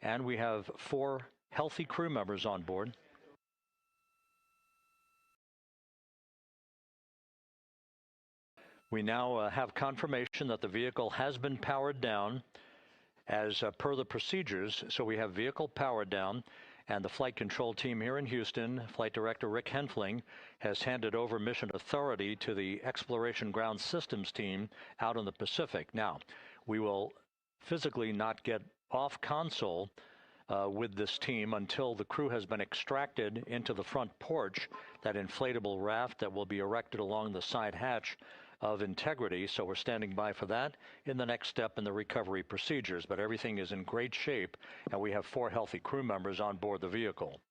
and we have 4 healthy crew members on board. We now have confirmation that the vehicle has been powered down as per the procedures. So we have vehicle powered down, And the flight control team here in Houston, Flight Director Rick Henfling, has handed over mission authority to the Exploration Ground Systems team out in the Pacific. Now, we will physically not get off console with this team until the crew has been extracted into the front porch, that inflatable raft that will be erected along the side hatch of Integrity. So we're standing by for that in the next step in the recovery procedures. But everything is in great shape, and we have 4 healthy crew members on board the vehicle.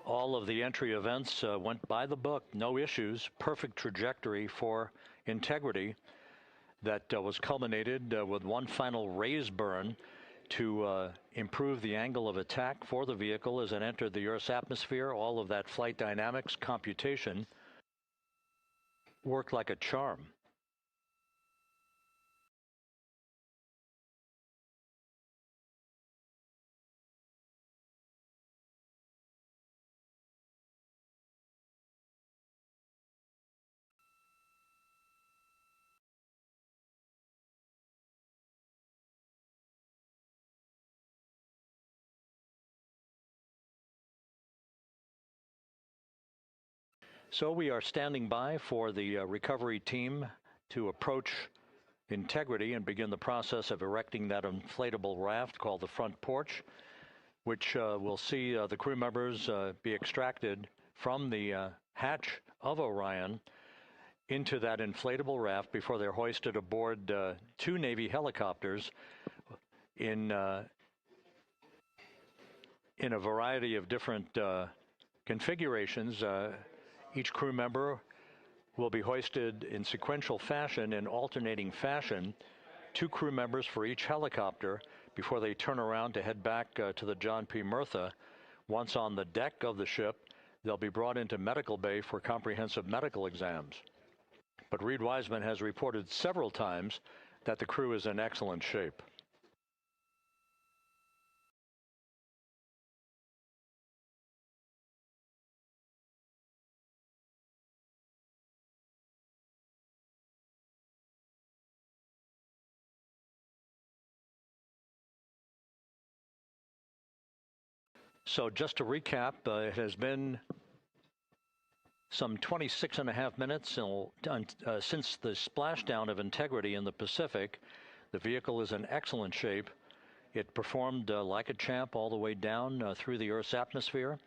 All of the entry events went by the book, no issues, perfect trajectory for Integrity that was culminated with one final raise burn to improve the angle of attack for the vehicle as it entered the Earth's atmosphere. All of that flight dynamics computation worked like a charm. So we are standing by for the recovery team to approach Integrity and begin the process of erecting that inflatable raft called the front porch, which will see the crew members be extracted from the hatch of Orion into that inflatable raft before they're hoisted aboard 2 Navy helicopters in a variety of different configurations. Each crew member will be hoisted in sequential fashion, in alternating fashion, 2 crew members for each helicopter before they turn around to head back to the John P. Murtha. Once on the deck of the ship, they'll be brought into medical bay for comprehensive medical exams. But Reid Wiseman has reported several times that the crew is in excellent shape. So just to recap, it has been some 26.5 minutes since the splashdown of Integrity in the Pacific. The vehicle is in excellent shape. It performed like a champ all the way down through the Earth's atmosphere.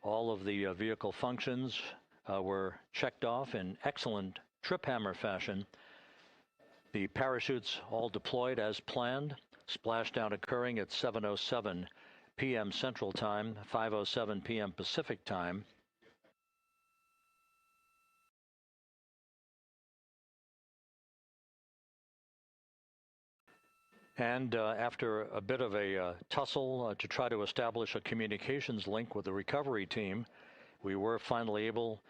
All of the vehicle functions were checked off in excellent trip hammer fashion. The parachutes all deployed as planned. Splashdown occurring at 7:07 p.m. Central Time, 5:07 p.m. Pacific Time. And after a bit of a tussle to try to establish a communications link with the recovery team, we were finally able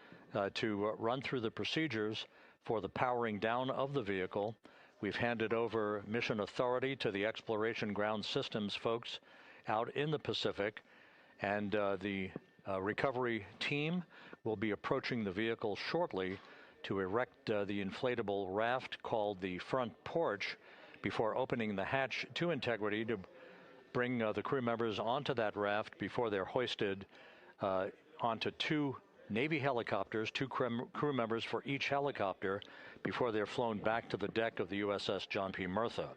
to run through the procedures for the powering down of the vehicle. We've handed over mission authority to the Exploration Ground Systems folks out in the Pacific, and the recovery team will be approaching the vehicle shortly to erect the inflatable raft called the front porch before opening the hatch to Integrity to bring the crew members onto that raft before they're hoisted onto 2 Navy helicopters, 2 crew members for each helicopter, before they're flown back to the deck of the USS John P. Murtha.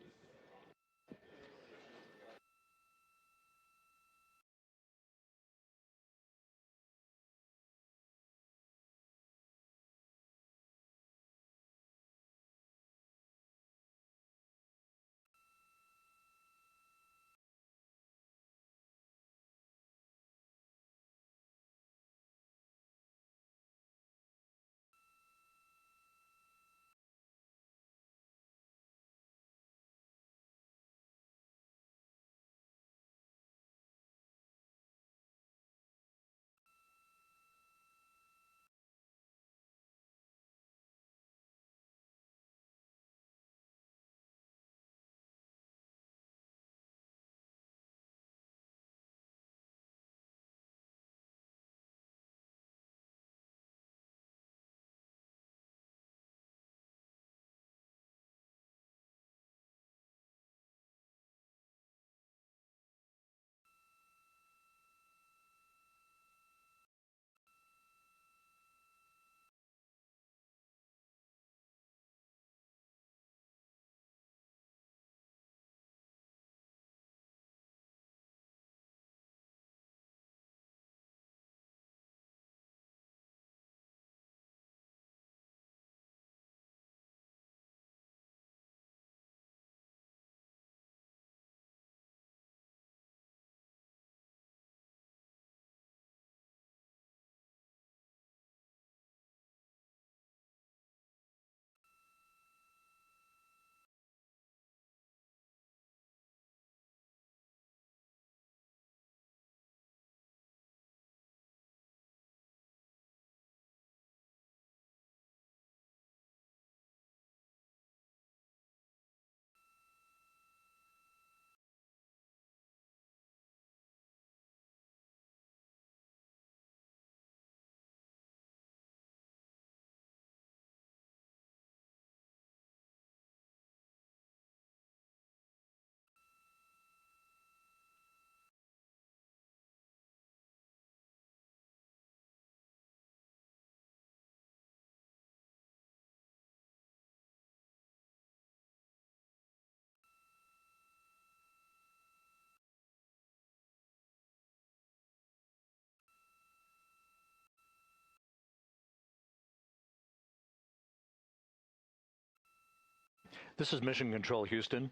This is Mission Control Houston.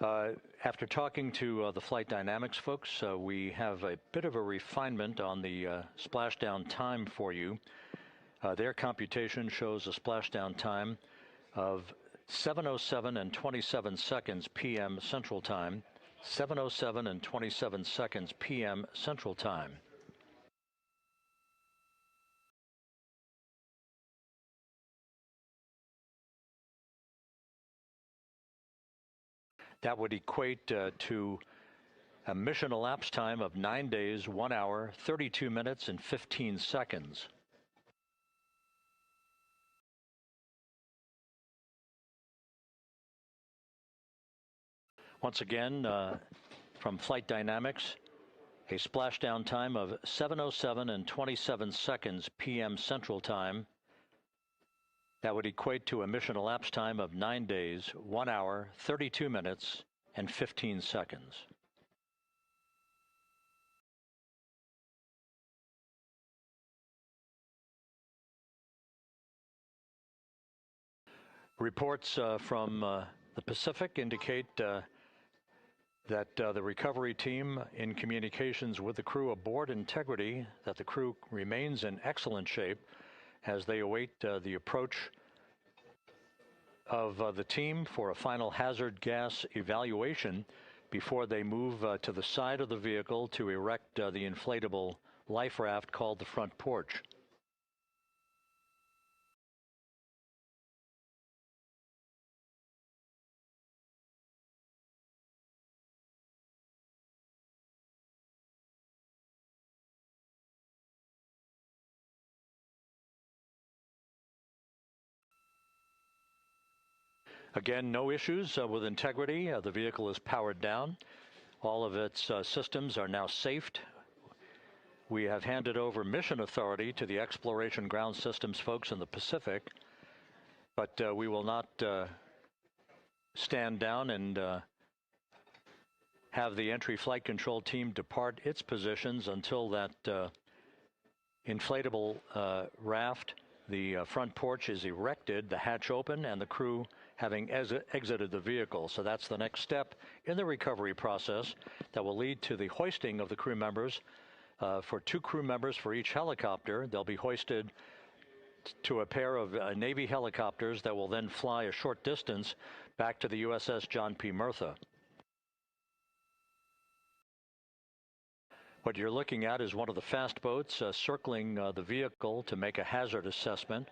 After talking to the flight dynamics folks, we have a bit of a refinement on the splashdown time for you. Their computation shows a splashdown time of 7:07 and 27 seconds p.m. Central Time, 7:07 and 27 seconds p.m. Central Time. That would equate to a mission elapsed time of 9 days, 1 hour, 32 minutes, and 15 seconds. Once again, from Flight Dynamics, a splashdown time of 7:07 and 27 seconds p.m. Central Time. That would equate to a mission elapsed time of 9 days, 1 hour, 32 minutes, and 15 seconds. Reports from the Pacific indicate that the recovery team, in communications with the crew aboard Integrity, that the crew remains in excellent shape as they await the approach of the team for a final hazard gas evaluation before they move to the side of the vehicle to erect the inflatable life raft called the front porch. Again, no issues with Integrity. The vehicle is powered down. All of its systems are now safed. We have handed over mission authority to the Exploration Ground Systems folks in the Pacific, but we will not stand down and have the entry flight control team depart its positions until that inflatable raft, the front porch, is erected, the hatch open, and the crew having exited the vehicle. So that's the next step in the recovery process that will lead to the hoisting of the crew members. For 2 crew members for each helicopter, they'll be hoisted to a pair of Navy helicopters that will then fly a short distance back to the USS John P. Murtha. What you're looking at is one of the fast boats circling the vehicle to make a hazard assessment.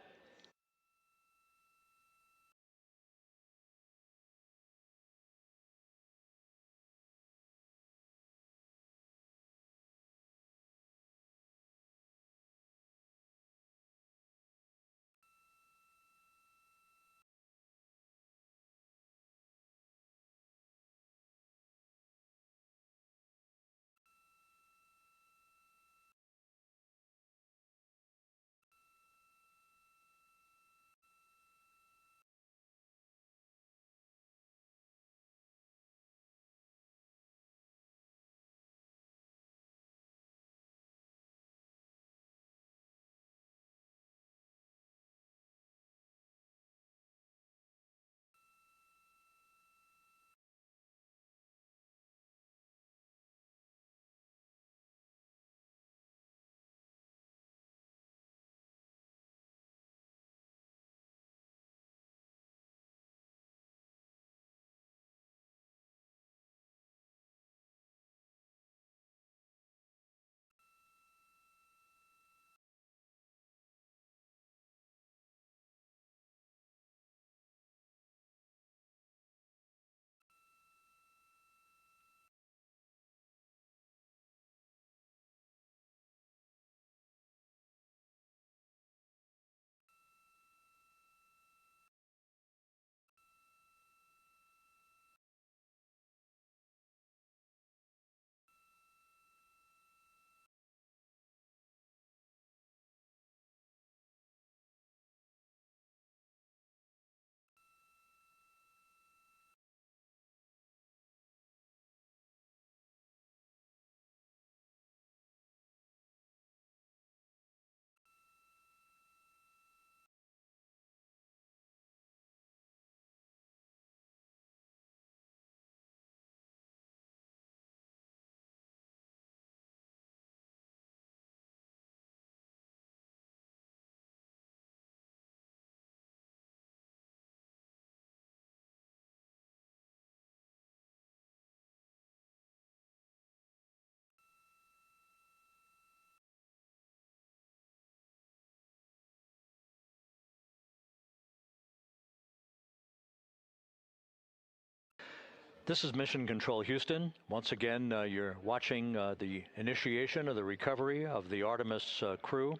This is Mission Control Houston. Once again, you're watching the initiation of the recovery of the Artemis crew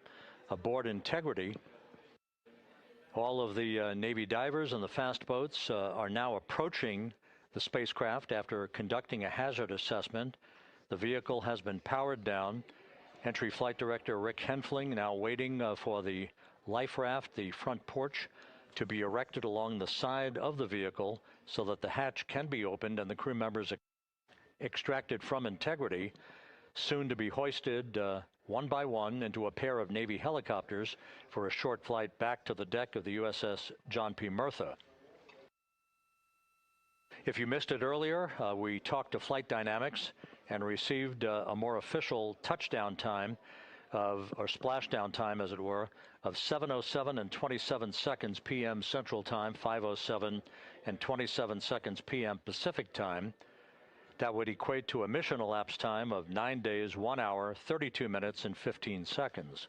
aboard Integrity. All of the Navy divers and the fast boats are now approaching the spacecraft after conducting a hazard assessment. The vehicle has been powered down. Entry Flight Director Rick Henfling now waiting for the life raft, the front porch, to be erected along the side of the vehicle so that the hatch can be opened and the crew members extracted from Integrity, soon to be hoisted one by one into a pair of Navy helicopters for a short flight back to the deck of the USS John P. Murtha. If you missed it earlier, we talked to Flight Dynamics and received a more official touchdown time or splashdown time, as it were, of 7:07 and 27 seconds p.m. Central Time, 5:07 and 27 seconds p.m. Pacific Time. That would equate to a mission elapsed time of 9 days, 1 hour, 32 minutes, and 15 seconds.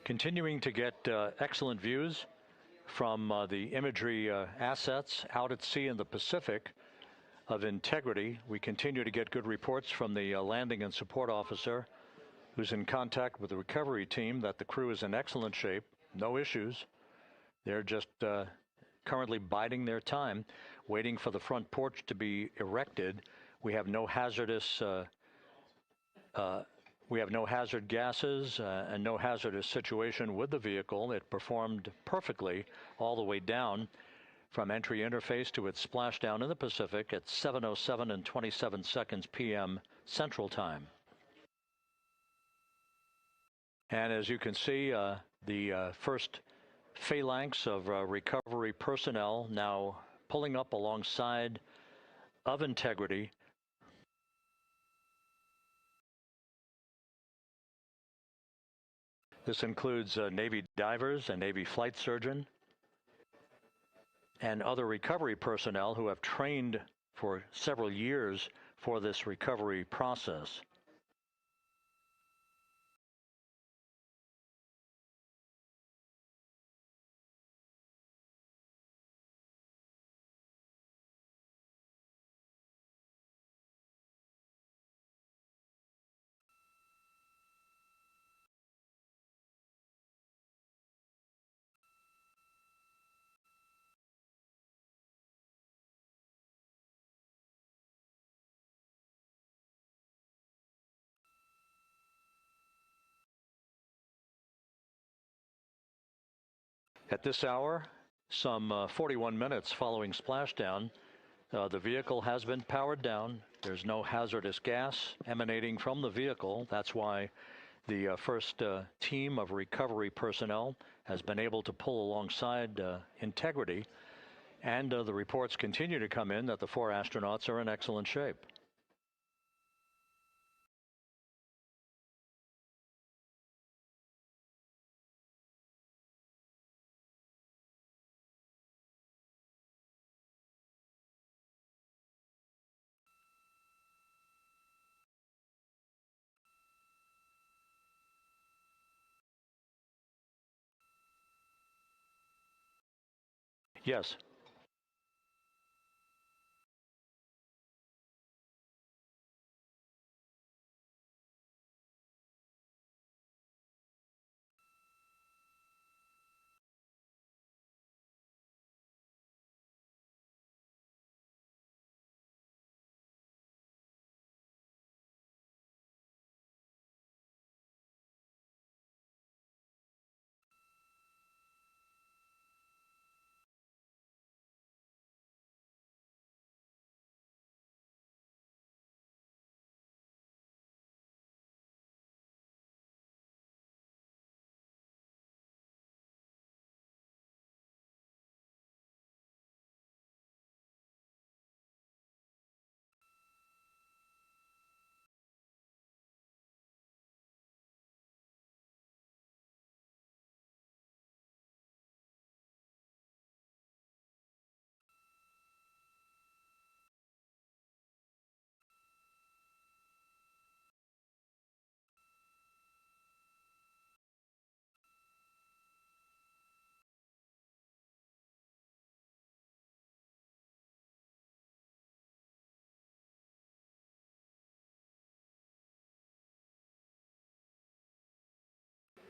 Continuing to get excellent views from the imagery assets out at sea in the Pacific of Integrity. We continue to get good reports from the landing and support officer, who's in contact with the recovery team, that the crew is in excellent shape, no issues. They're just currently biding their time, waiting for the front porch to be erected. We have no hazardous hazard gases and no hazardous situation with the vehicle. It performed perfectly all the way down from entry interface to its splashdown in the Pacific at 7:07 and 27 seconds p.m. Central Time. And as you can see, the first phalanx of recovery personnel now pulling up alongside of Integrity. This includes Navy divers and Navy flight surgeon and other recovery personnel who have trained for several years for this recovery process. At this hour, some 41 minutes following splashdown, the vehicle has been powered down. There's no hazardous gas emanating from the vehicle. That's why the first team of recovery personnel has been able to pull alongside Integrity, and the reports continue to come in that the 4 astronauts are in excellent shape. Yes.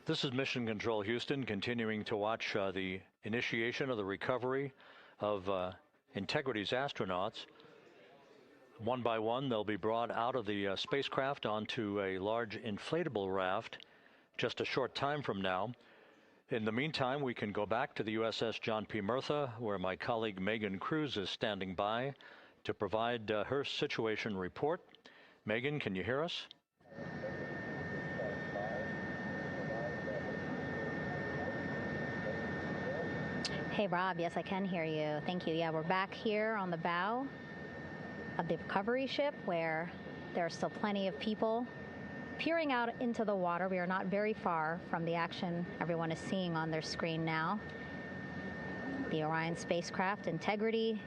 This is Mission Control Houston, continuing to watch the initiation of the recovery of Integrity's astronauts. One by one, they'll be brought out of the spacecraft onto a large inflatable raft just a short time from now. In the meantime, we can go back to the USS John P. Murtha, where my colleague Megan Cruz is standing by to provide her situation report. Megan, can you hear us? Hey, Rob. Yes, I can hear you. Thank you. Yeah, we're back here on the bow of the recovery ship where there are still plenty of people peering out into the water. We are not very far from the action everyone is seeing on their screen now. The Orion spacecraft, Integrity,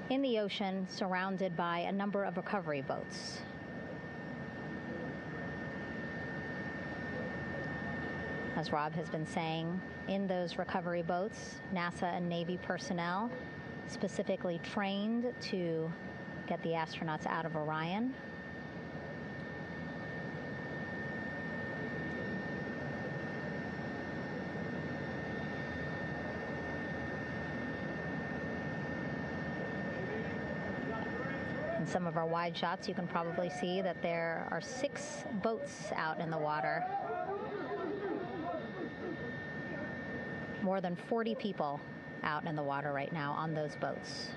in the ocean, surrounded by a number of recovery boats. As Rob has been saying, in those recovery boats, NASA and Navy personnel specifically trained to get the astronauts out of Orion. In some of our wide shots, you can probably see that there are 6 boats out in the water. More than 40 people out in the water right now on those boats.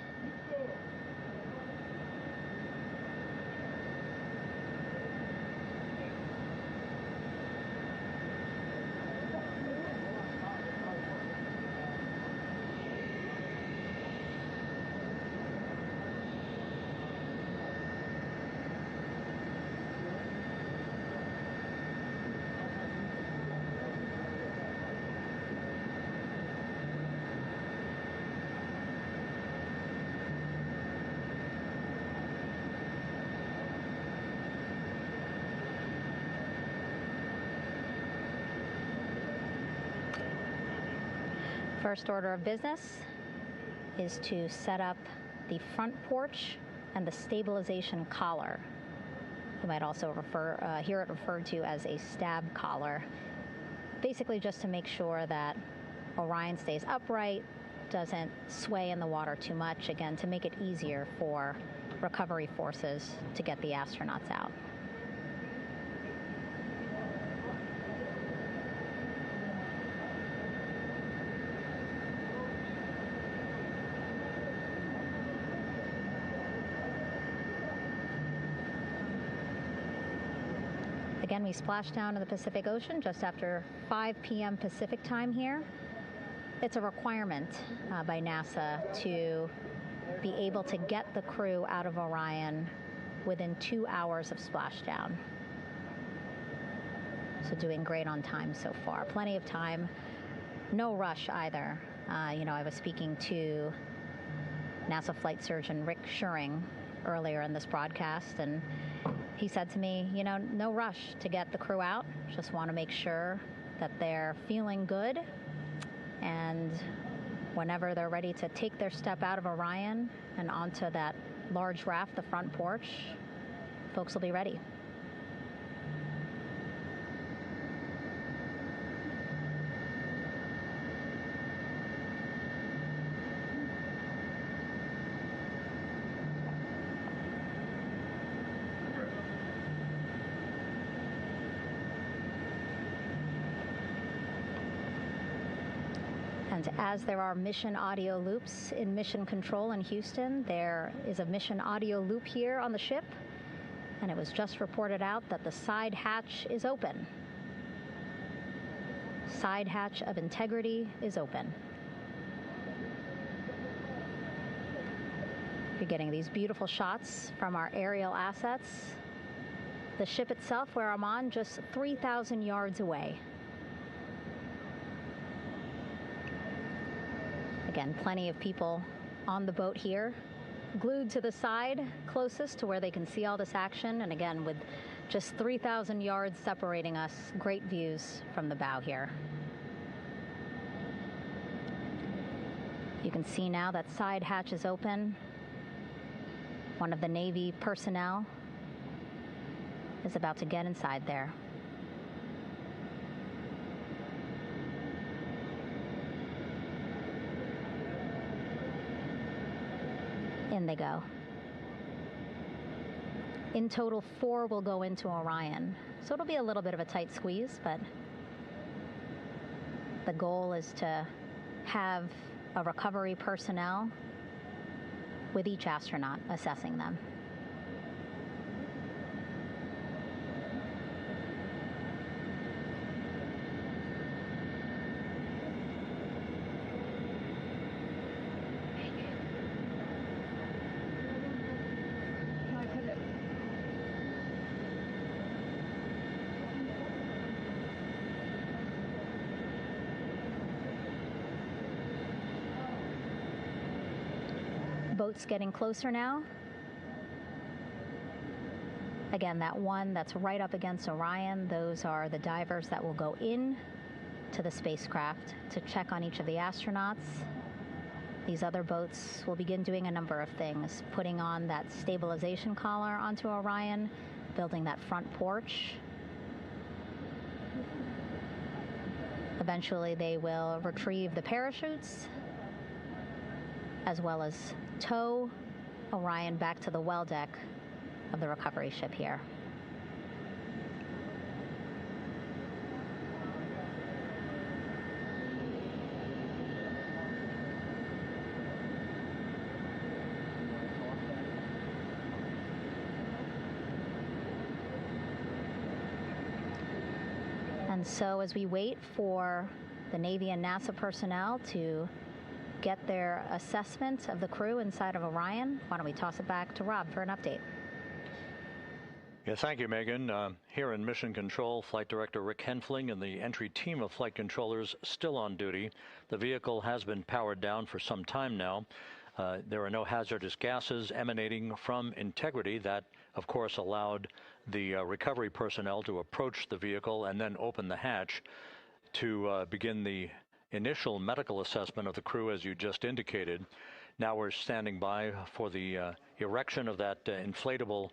First order of business is to set up the front porch and the stabilization collar. You might also hear it referred to as a stab collar. Basically just to make sure that Orion stays upright, doesn't sway in the water too much, again, to make it easier for recovery forces to get the astronauts out. Again, we splashed down in the Pacific Ocean just after 5 p.m. Pacific time here. It's a requirement by NASA to be able to get the crew out of Orion within 2 hours of splashdown. So doing great on time so far. Plenty of time. No rush either. I was speaking to NASA flight surgeon Rick Schuring earlier in this broadcast, and he said to me, no rush to get the crew out. Just want to make sure that they're feeling good. And whenever they're ready to take their step out of Orion and onto that large raft, the front porch, folks will be ready. And as there are mission audio loops in mission control in Houston, there is a mission audio loop here on the ship, and it was just reported out that the side hatch is open. Side hatch of integrity is open. You're getting these beautiful shots from our aerial assets. The ship itself, where I'm on, just 3,000 yards away. Again, plenty of people on the boat here, glued to the side closest to where they can see all this action. And again, with just 3,000 yards separating us, great views from the bow here. You can see now that side hatch is open. One of the Navy personnel is about to get inside there. In they go. In total, 4 will go into Orion. So it'll be a little bit of a tight squeeze, but the goal is to have a recovery personnel with each astronaut assessing them. Boats getting closer now. Again, that one that's right up against Orion, those are the divers that will go in to the spacecraft to check on each of the astronauts. These other boats will begin doing a number of things, putting on that stabilization collar onto Orion, building that front porch. Eventually, they will retrieve the parachutes, as well as tow Orion back to the well deck of the recovery ship here. And so as we wait for the Navy and NASA personnel to get their assessment of the crew inside of Orion, why don't we toss it back to Rob for an update? Yeah, thank you, Megan. Here in Mission Control, Flight Director Rick Henfling and the entry team of flight controllers still on duty. The vehicle has been powered down for some time now. There are no hazardous gases emanating from integrity. That, of course, allowed the recovery personnel to approach the vehicle and then open the hatch to begin the initial medical assessment of the crew, as you just indicated. Now we're standing by for the erection of that inflatable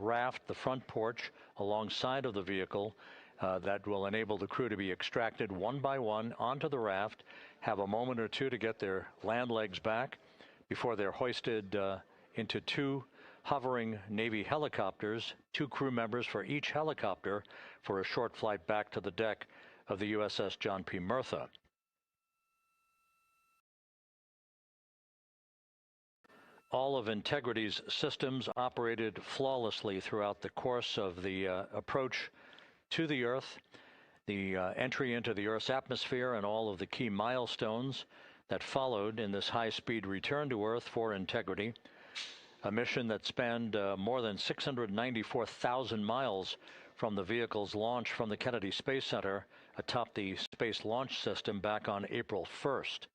raft, the front porch, alongside of the vehicle that will enable the crew to be extracted one by one onto the raft, have a moment or two to get their land legs back before they're hoisted into two hovering Navy helicopters, 2 crew members for each helicopter, for a short flight back to the deck of the USS John P. Murtha. All of Integrity's systems operated flawlessly throughout the course of the approach to the Earth, the entry into the Earth's atmosphere, and all of the key milestones that followed in this high-speed return to Earth for Integrity, a mission that spanned more than 694,000 miles from the vehicle's launch from the Kennedy Space Center atop the Space Launch System back on April 1st.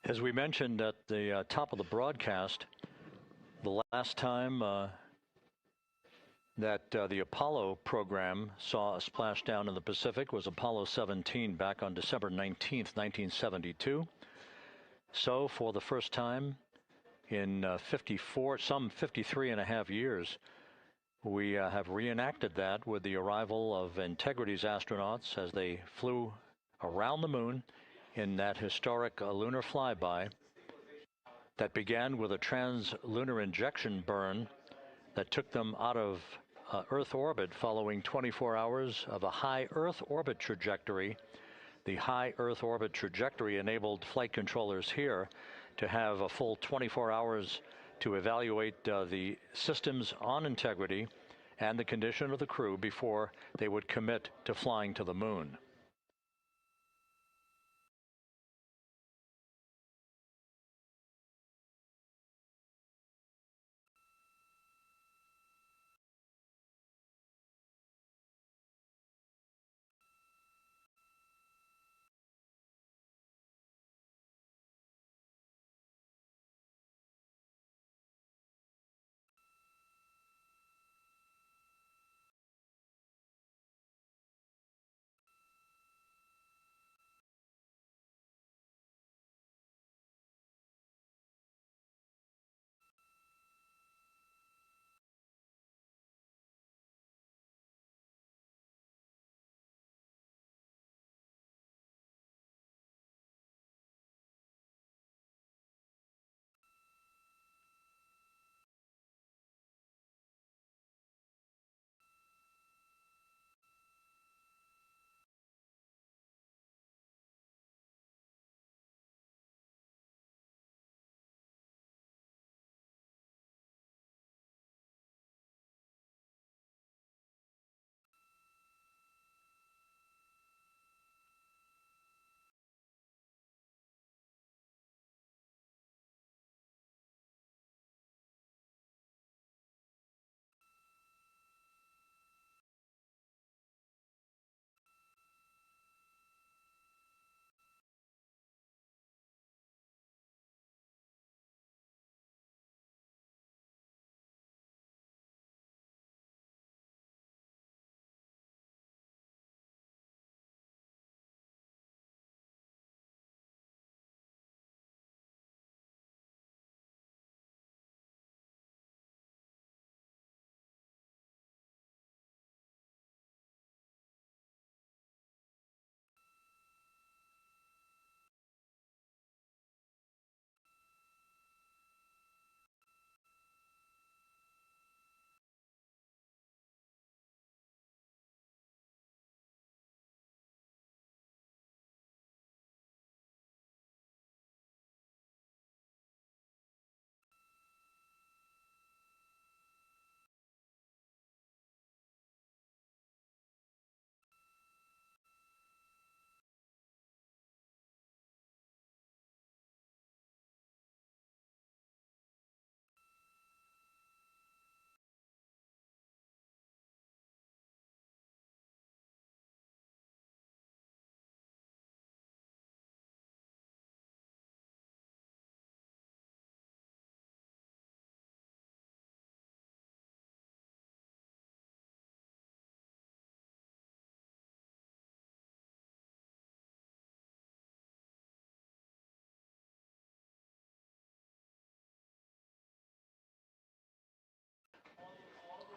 As we mentioned at the top of the broadcast, the last time that the Apollo program saw a splashdown in the Pacific was Apollo 17 back on December 19th, 1972. So for the first time in 53 and a half years, we have reenacted that with the arrival of Integrity's astronauts as they flew around the moon in that historic lunar flyby that began with a trans-lunar injection burn that took them out of Earth orbit following 24 hours of a high Earth orbit trajectory. The high Earth orbit trajectory enabled flight controllers here to have a full 24 hours to evaluate the systems on Integrity and the condition of the crew before they would commit to flying to the moon.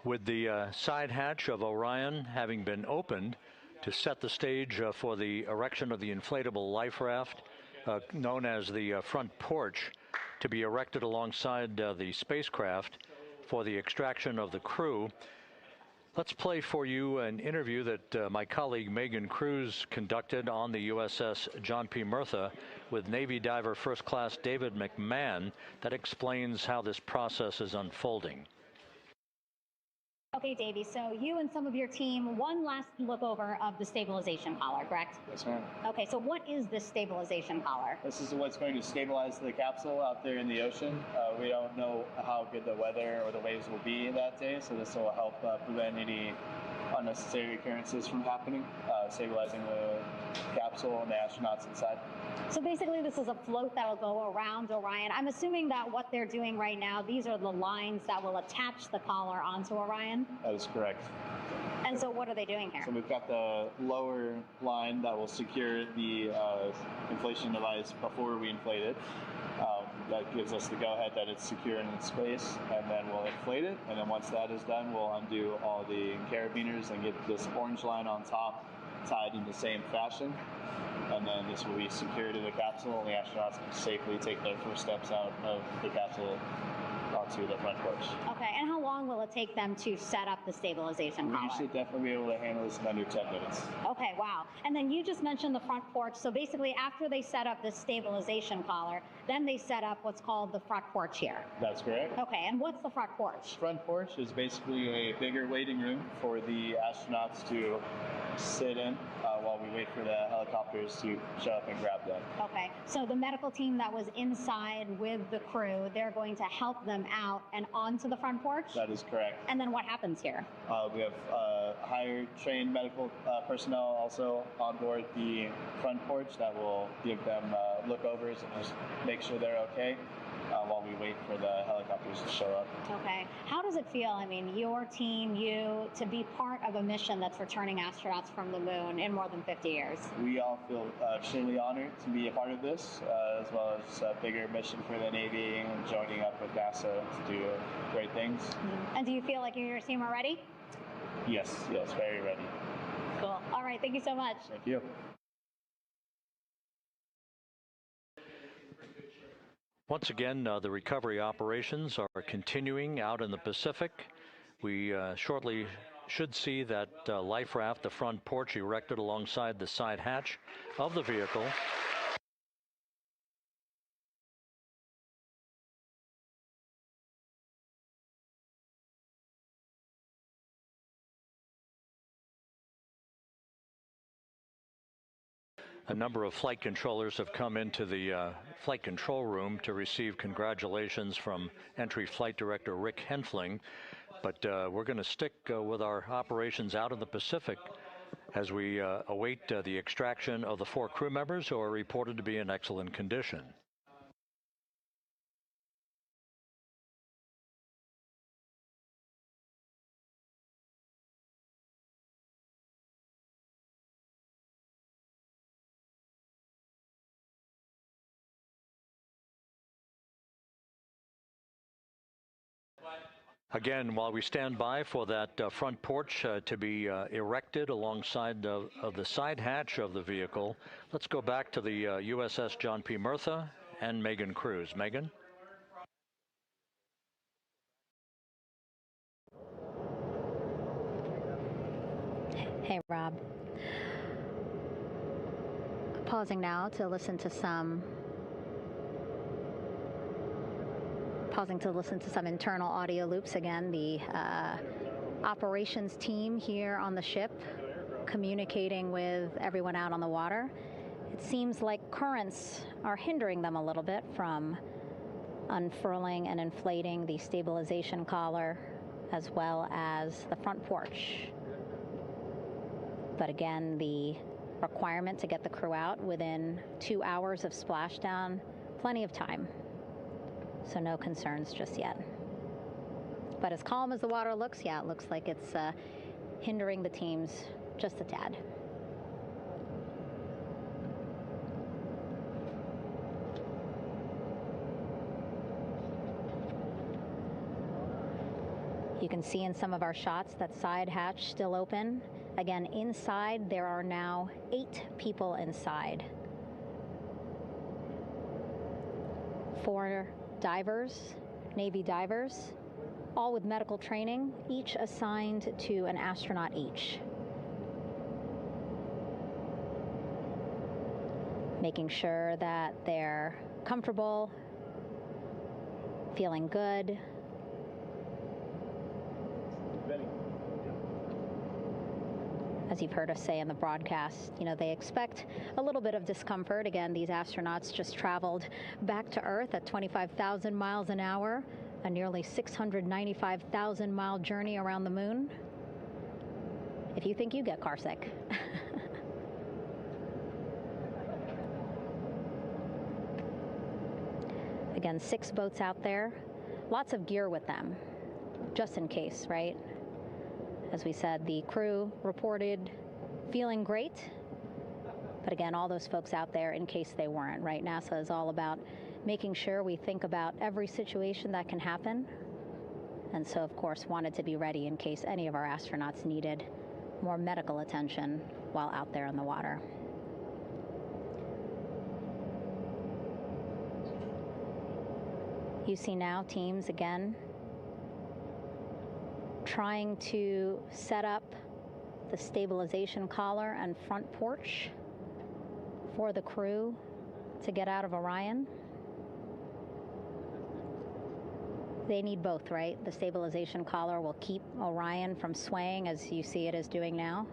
With the side hatch of Orion having been opened to set the stage for the erection of the inflatable life raft, known as the front porch, to be erected alongside the spacecraft for the extraction of the crew. Let's play for you an interview that my colleague Megan Cruz conducted on the USS John P. Murtha with Navy diver First Class David McMahon that explains how this process is unfolding. Okay, Davey, so you and some of your team, one last look over of the stabilization collar, correct? Yes, ma'am. Okay, so what is this stabilization collar? This is what's going to stabilize the capsule out there in the ocean. We don't know how good the weather or the waves will be that day, so this will help prevent any unnecessary occurrences from happening, stabilizing the capsule and the astronauts inside. So basically this is a float that will go around Orion. I'm assuming that what they're doing right now, these are the lines that will attach the collar onto Orion? That is correct. And so what are they doing here? So we've got the lower line that will secure the inflation device before we inflate it. That gives us the go-ahead that it's secure in its space, and then we'll inflate it. And then once that is done, we'll undo all the carabiners and get this orange line on top tied in the same fashion. And then this will be secured to the capsule, and the astronauts can safely take their first steps out of the capsule onto the front porch. Okay, and how long will it take them to set up the stabilization collar? We should definitely be able to handle this in under 10 minutes. Okay, wow. And then you just mentioned the front porch. So basically after they set up this stabilization collar, then they set up what's called the front porch here. That's correct. Okay, and what's the front porch? Front porch is basically a bigger waiting room for the astronauts to sit in while we wait for the helicopters to show up and grab them. Okay, so the medical team that was inside with the crew, they're going to help them out and onto the front porch? That is correct. And then what happens here? We have higher trained medical personnel also on board the front porch that will give them lookovers and just make sure they're okay while we wait for the helicopters to show up. Okay. How does it feel, I mean, your team, you, to be part of a mission that's returning astronauts from the moon in more than 50 years? We all feel extremely honored to be a part of this, as well as a bigger mission for the Navy and joining up with NASA to do great things. Mm-hmm. And do you feel like you and your team are ready? Yes, very ready. Cool. All right, thank you so much. Thank you. Once again, the recovery operations are continuing out in the Pacific. We shortly should see that life raft, the front porch, erected alongside the side hatch of the vehicle. A number of flight controllers have come into the flight control room to receive congratulations from Entry Flight Director Rick Henfling. But we're going to stick with our operations out in the Pacific as we await the extraction of the 4 crew members who are reported to be in excellent condition. Again, while we stand by for that front porch to be erected alongside of the side hatch of the vehicle, let's go back to the USS John P. Murtha and Megan Cruz. Megan? Hey, Rob. Pausing now to listen to some internal audio loops. Again, the operations team here on the ship communicating with everyone out on the water. It seems like currents are hindering them a little bit from unfurling and inflating the stabilization collar as well as the front porch. But again, the requirement to get the crew out within 2 hours of splashdown, plenty of time. So no concerns just yet. But as calm as the water looks, yeah, it looks like it's hindering the teams just a tad. You can see in some of our shots that side hatch still open. Again, inside there are now 8 people inside. 4 divers, Navy divers, all with medical training, each assigned to an astronaut each. Making sure that they're comfortable, feeling good. As you've heard us say in the broadcast, you know, they expect a little bit of discomfort. Again, these astronauts just traveled back to Earth at 25,000 miles an hour, a nearly 695,000-mile journey around the moon. If you think you get carsick. Again, 6 boats out there, lots of gear with them, just in case, right? As we said, the crew reported feeling great, but again, all those folks out there in case they weren't, right? NASA is all about making sure we think about every situation that can happen, and so, of course, wanted to be ready in case any of our astronauts needed more medical attention while out there in the water. You see now teams, again, trying to set up the stabilization collar and front porch for the crew to get out of Orion. They need both, right? The stabilization collar will keep Orion from swaying as you see it is doing now.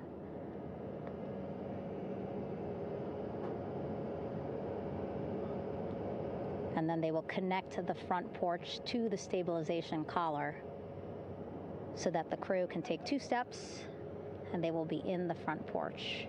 And then they will connect the front porch to the stabilization collar so that the crew can take 2 steps and they will be in the front porch.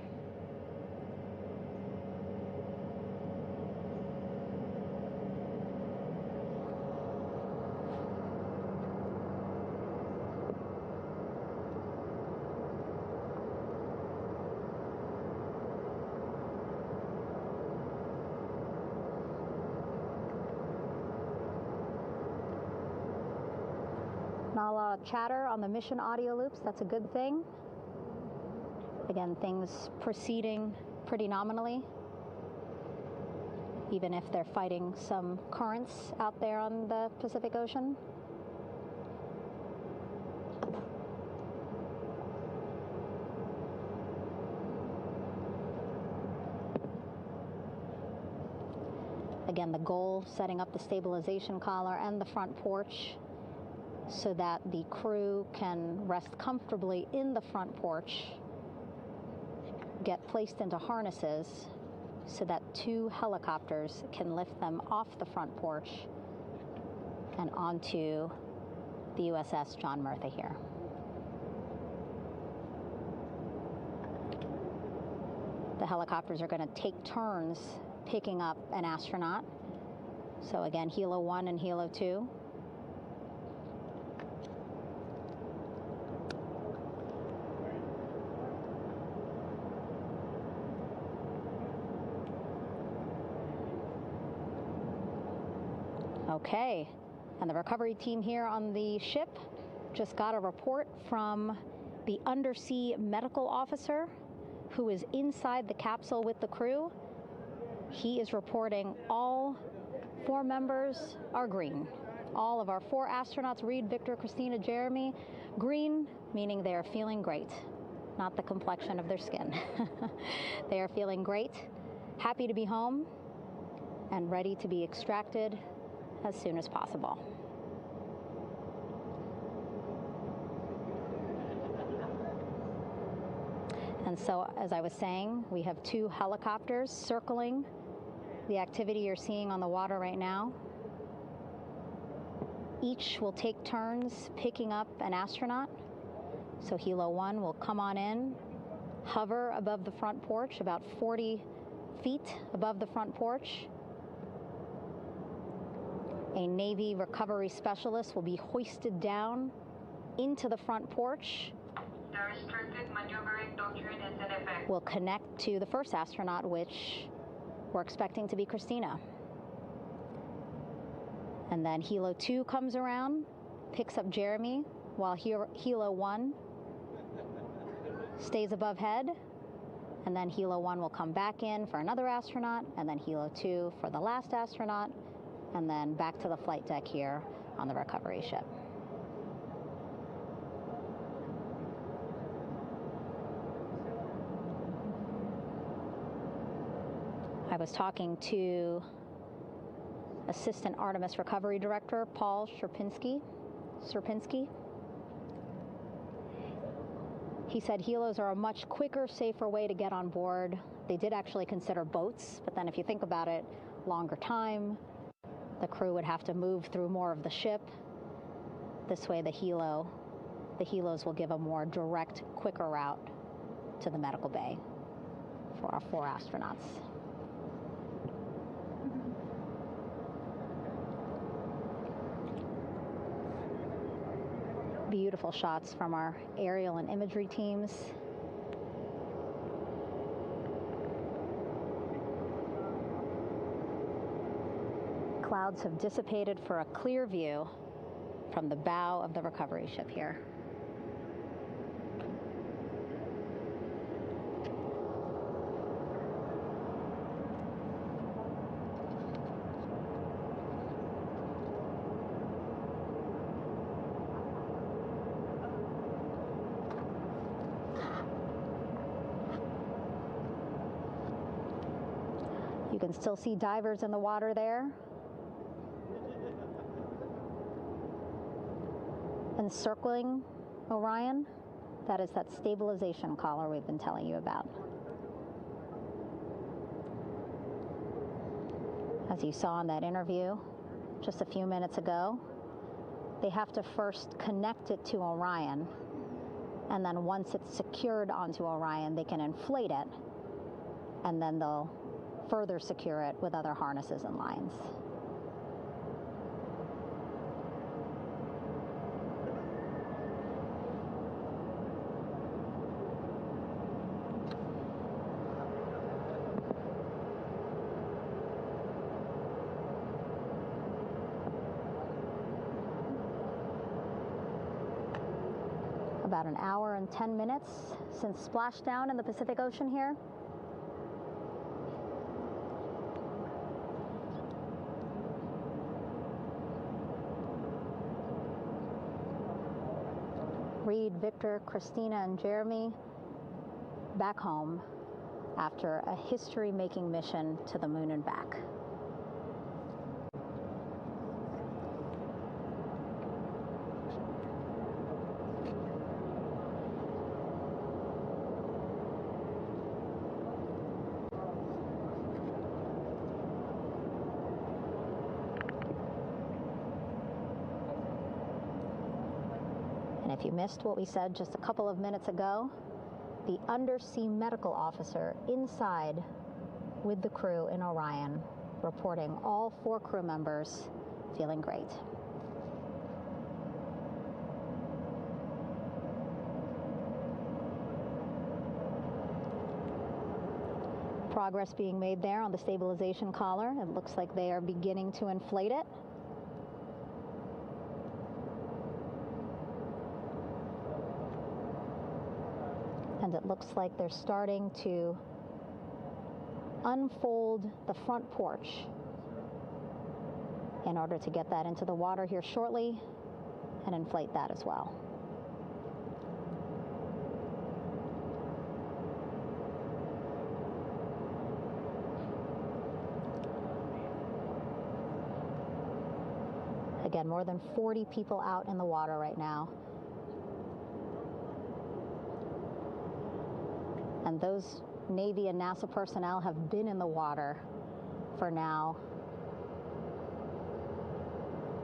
Not a lot of chatter on the mission audio loops. That's a good thing. Again, things proceeding pretty nominally, even if they're fighting some currents out there on the Pacific Ocean. Again, the goal, setting up the stabilization collar and the front porch so that the crew can rest comfortably in the front porch, get placed into harnesses so that 2 helicopters can lift them off the front porch and onto the USS John Murtha here. The helicopters are going to take turns picking up an astronaut. So again, Helo 1 and Helo 2. Okay, and the recovery team here on the ship just got a report from the undersea medical officer who is inside the capsule with the crew. He is reporting all 4 members are green. All of our 4 astronauts, Reid, Victor, Christina, Jeremy, green, meaning they are feeling great, not the complexion of their skin. They are feeling great, happy to be home, and ready to be extracted as soon as possible. And so, as I was saying, we have 2 helicopters circling the activity you're seeing on the water right now. Each will take turns picking up an astronaut. So Helo 1 will come on in, hover above the front porch, about 40 feet above the front porch. A Navy recovery specialist will be hoisted down into the front porch. The restricted maneuvering doctrine is in effect. We'll connect to the first astronaut, which we're expecting to be Christina. And then Helo 2 comes around, picks up Jeremy, while Helo 1 stays above head, and then Helo 1 will come back in for another astronaut, and then Helo 2 for the last astronaut, and then back to the flight deck here on the recovery ship. I was talking to Assistant Artemis Recovery Director Paul Sierpinski. He said helos are a much quicker, safer way to get on board. They did actually consider boats, but then if you think about it, longer time, the crew would have to move through more of the ship. This way the helos will give a more direct, quicker route to the medical bay for our 4 astronauts. Beautiful shots from our aerial and imagery teams. Clouds have dissipated for a clear view from the bow of the recovery ship here. You can still see divers in the water there. Encircling Orion, that is that stabilization collar we've been telling you about. As you saw in that interview just a few minutes ago, they have to first connect it to Orion, and then once it's secured onto Orion, they can inflate it, and then they'll further secure it with other harnesses and lines. About an hour and 10 minutes since splashdown in the Pacific Ocean here. Reid, Victor, Christina, and Jeremy back home after a history-making mission to the moon and back. If you missed what we said just a couple of minutes ago, the undersea medical officer inside with the crew in Orion reporting all 4 crew members feeling great. Progress being made there on the stabilization collar. It looks like they are beginning to inflate it. And it looks like they're starting to unfold the front porch in order to get that into the water here shortly and inflate that as well. Again, more than 40 people out in the water right now. And those Navy and NASA personnel have been in the water for now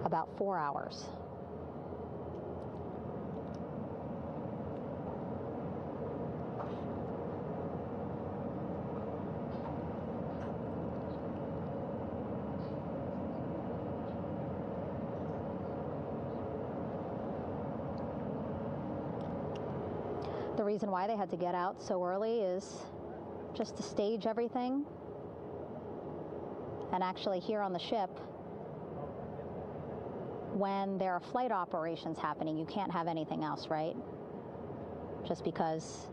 about 4 hours. The reason why they had to get out so early is just to stage everything. And actually here on the ship, when there are flight operations happening, you can't have anything else, right? Just because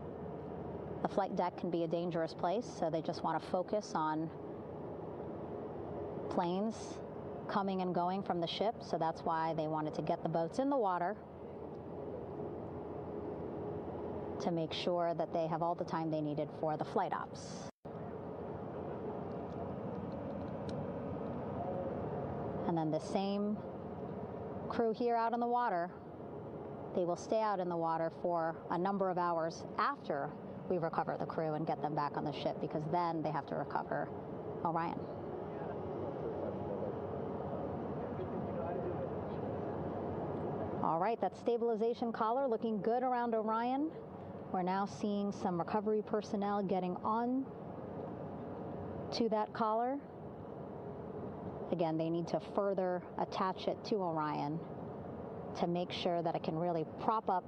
the flight deck can be a dangerous place, so they just want to focus on planes coming and going from the ship, so that's why they wanted to get the boats in the water to make sure that they have all the time they needed for the flight ops. And then the same crew here out in the water, they will stay out in the water for a number of hours after we recover the crew and get them back on the ship, because then they have to recover Orion. All right, that stabilization collar looking good around Orion. We're now seeing some recovery personnel getting on to that collar. Again, they need to further attach it to Orion to make sure that it can really prop up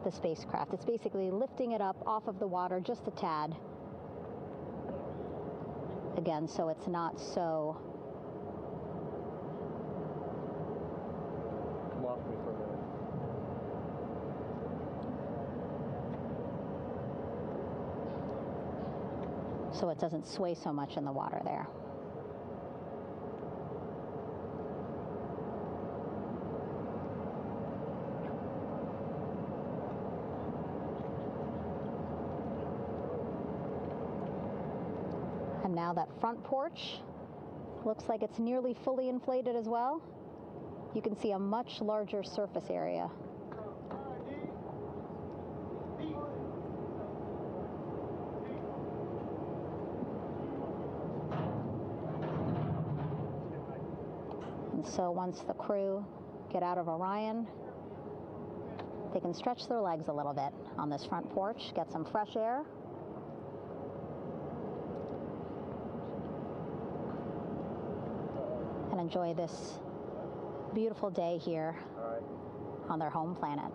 the spacecraft. It's basically lifting it up off of the water just a tad. Again, so it's not so so it doesn't sway so much in the water there. And now that front porch looks like it's nearly fully inflated as well. You can see a much larger surface area. And so once the crew get out of Orion, they can stretch their legs a little bit on this front porch, get some fresh air. And enjoy this beautiful day here on their home planet.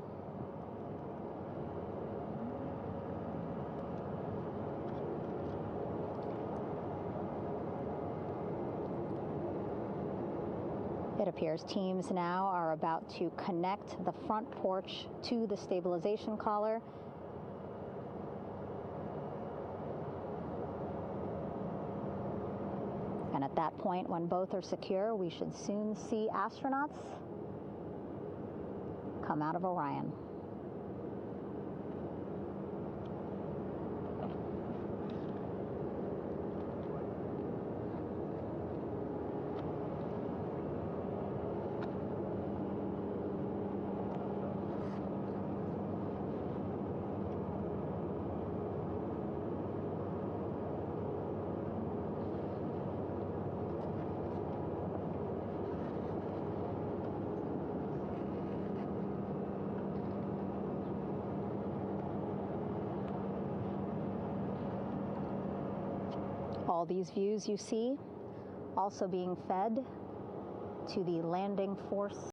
It appears teams now are about to connect the front porch to the stabilization collar. And at that point, when both are secure, we should soon see astronauts come out of Orion. All these views you see also being fed to the landing force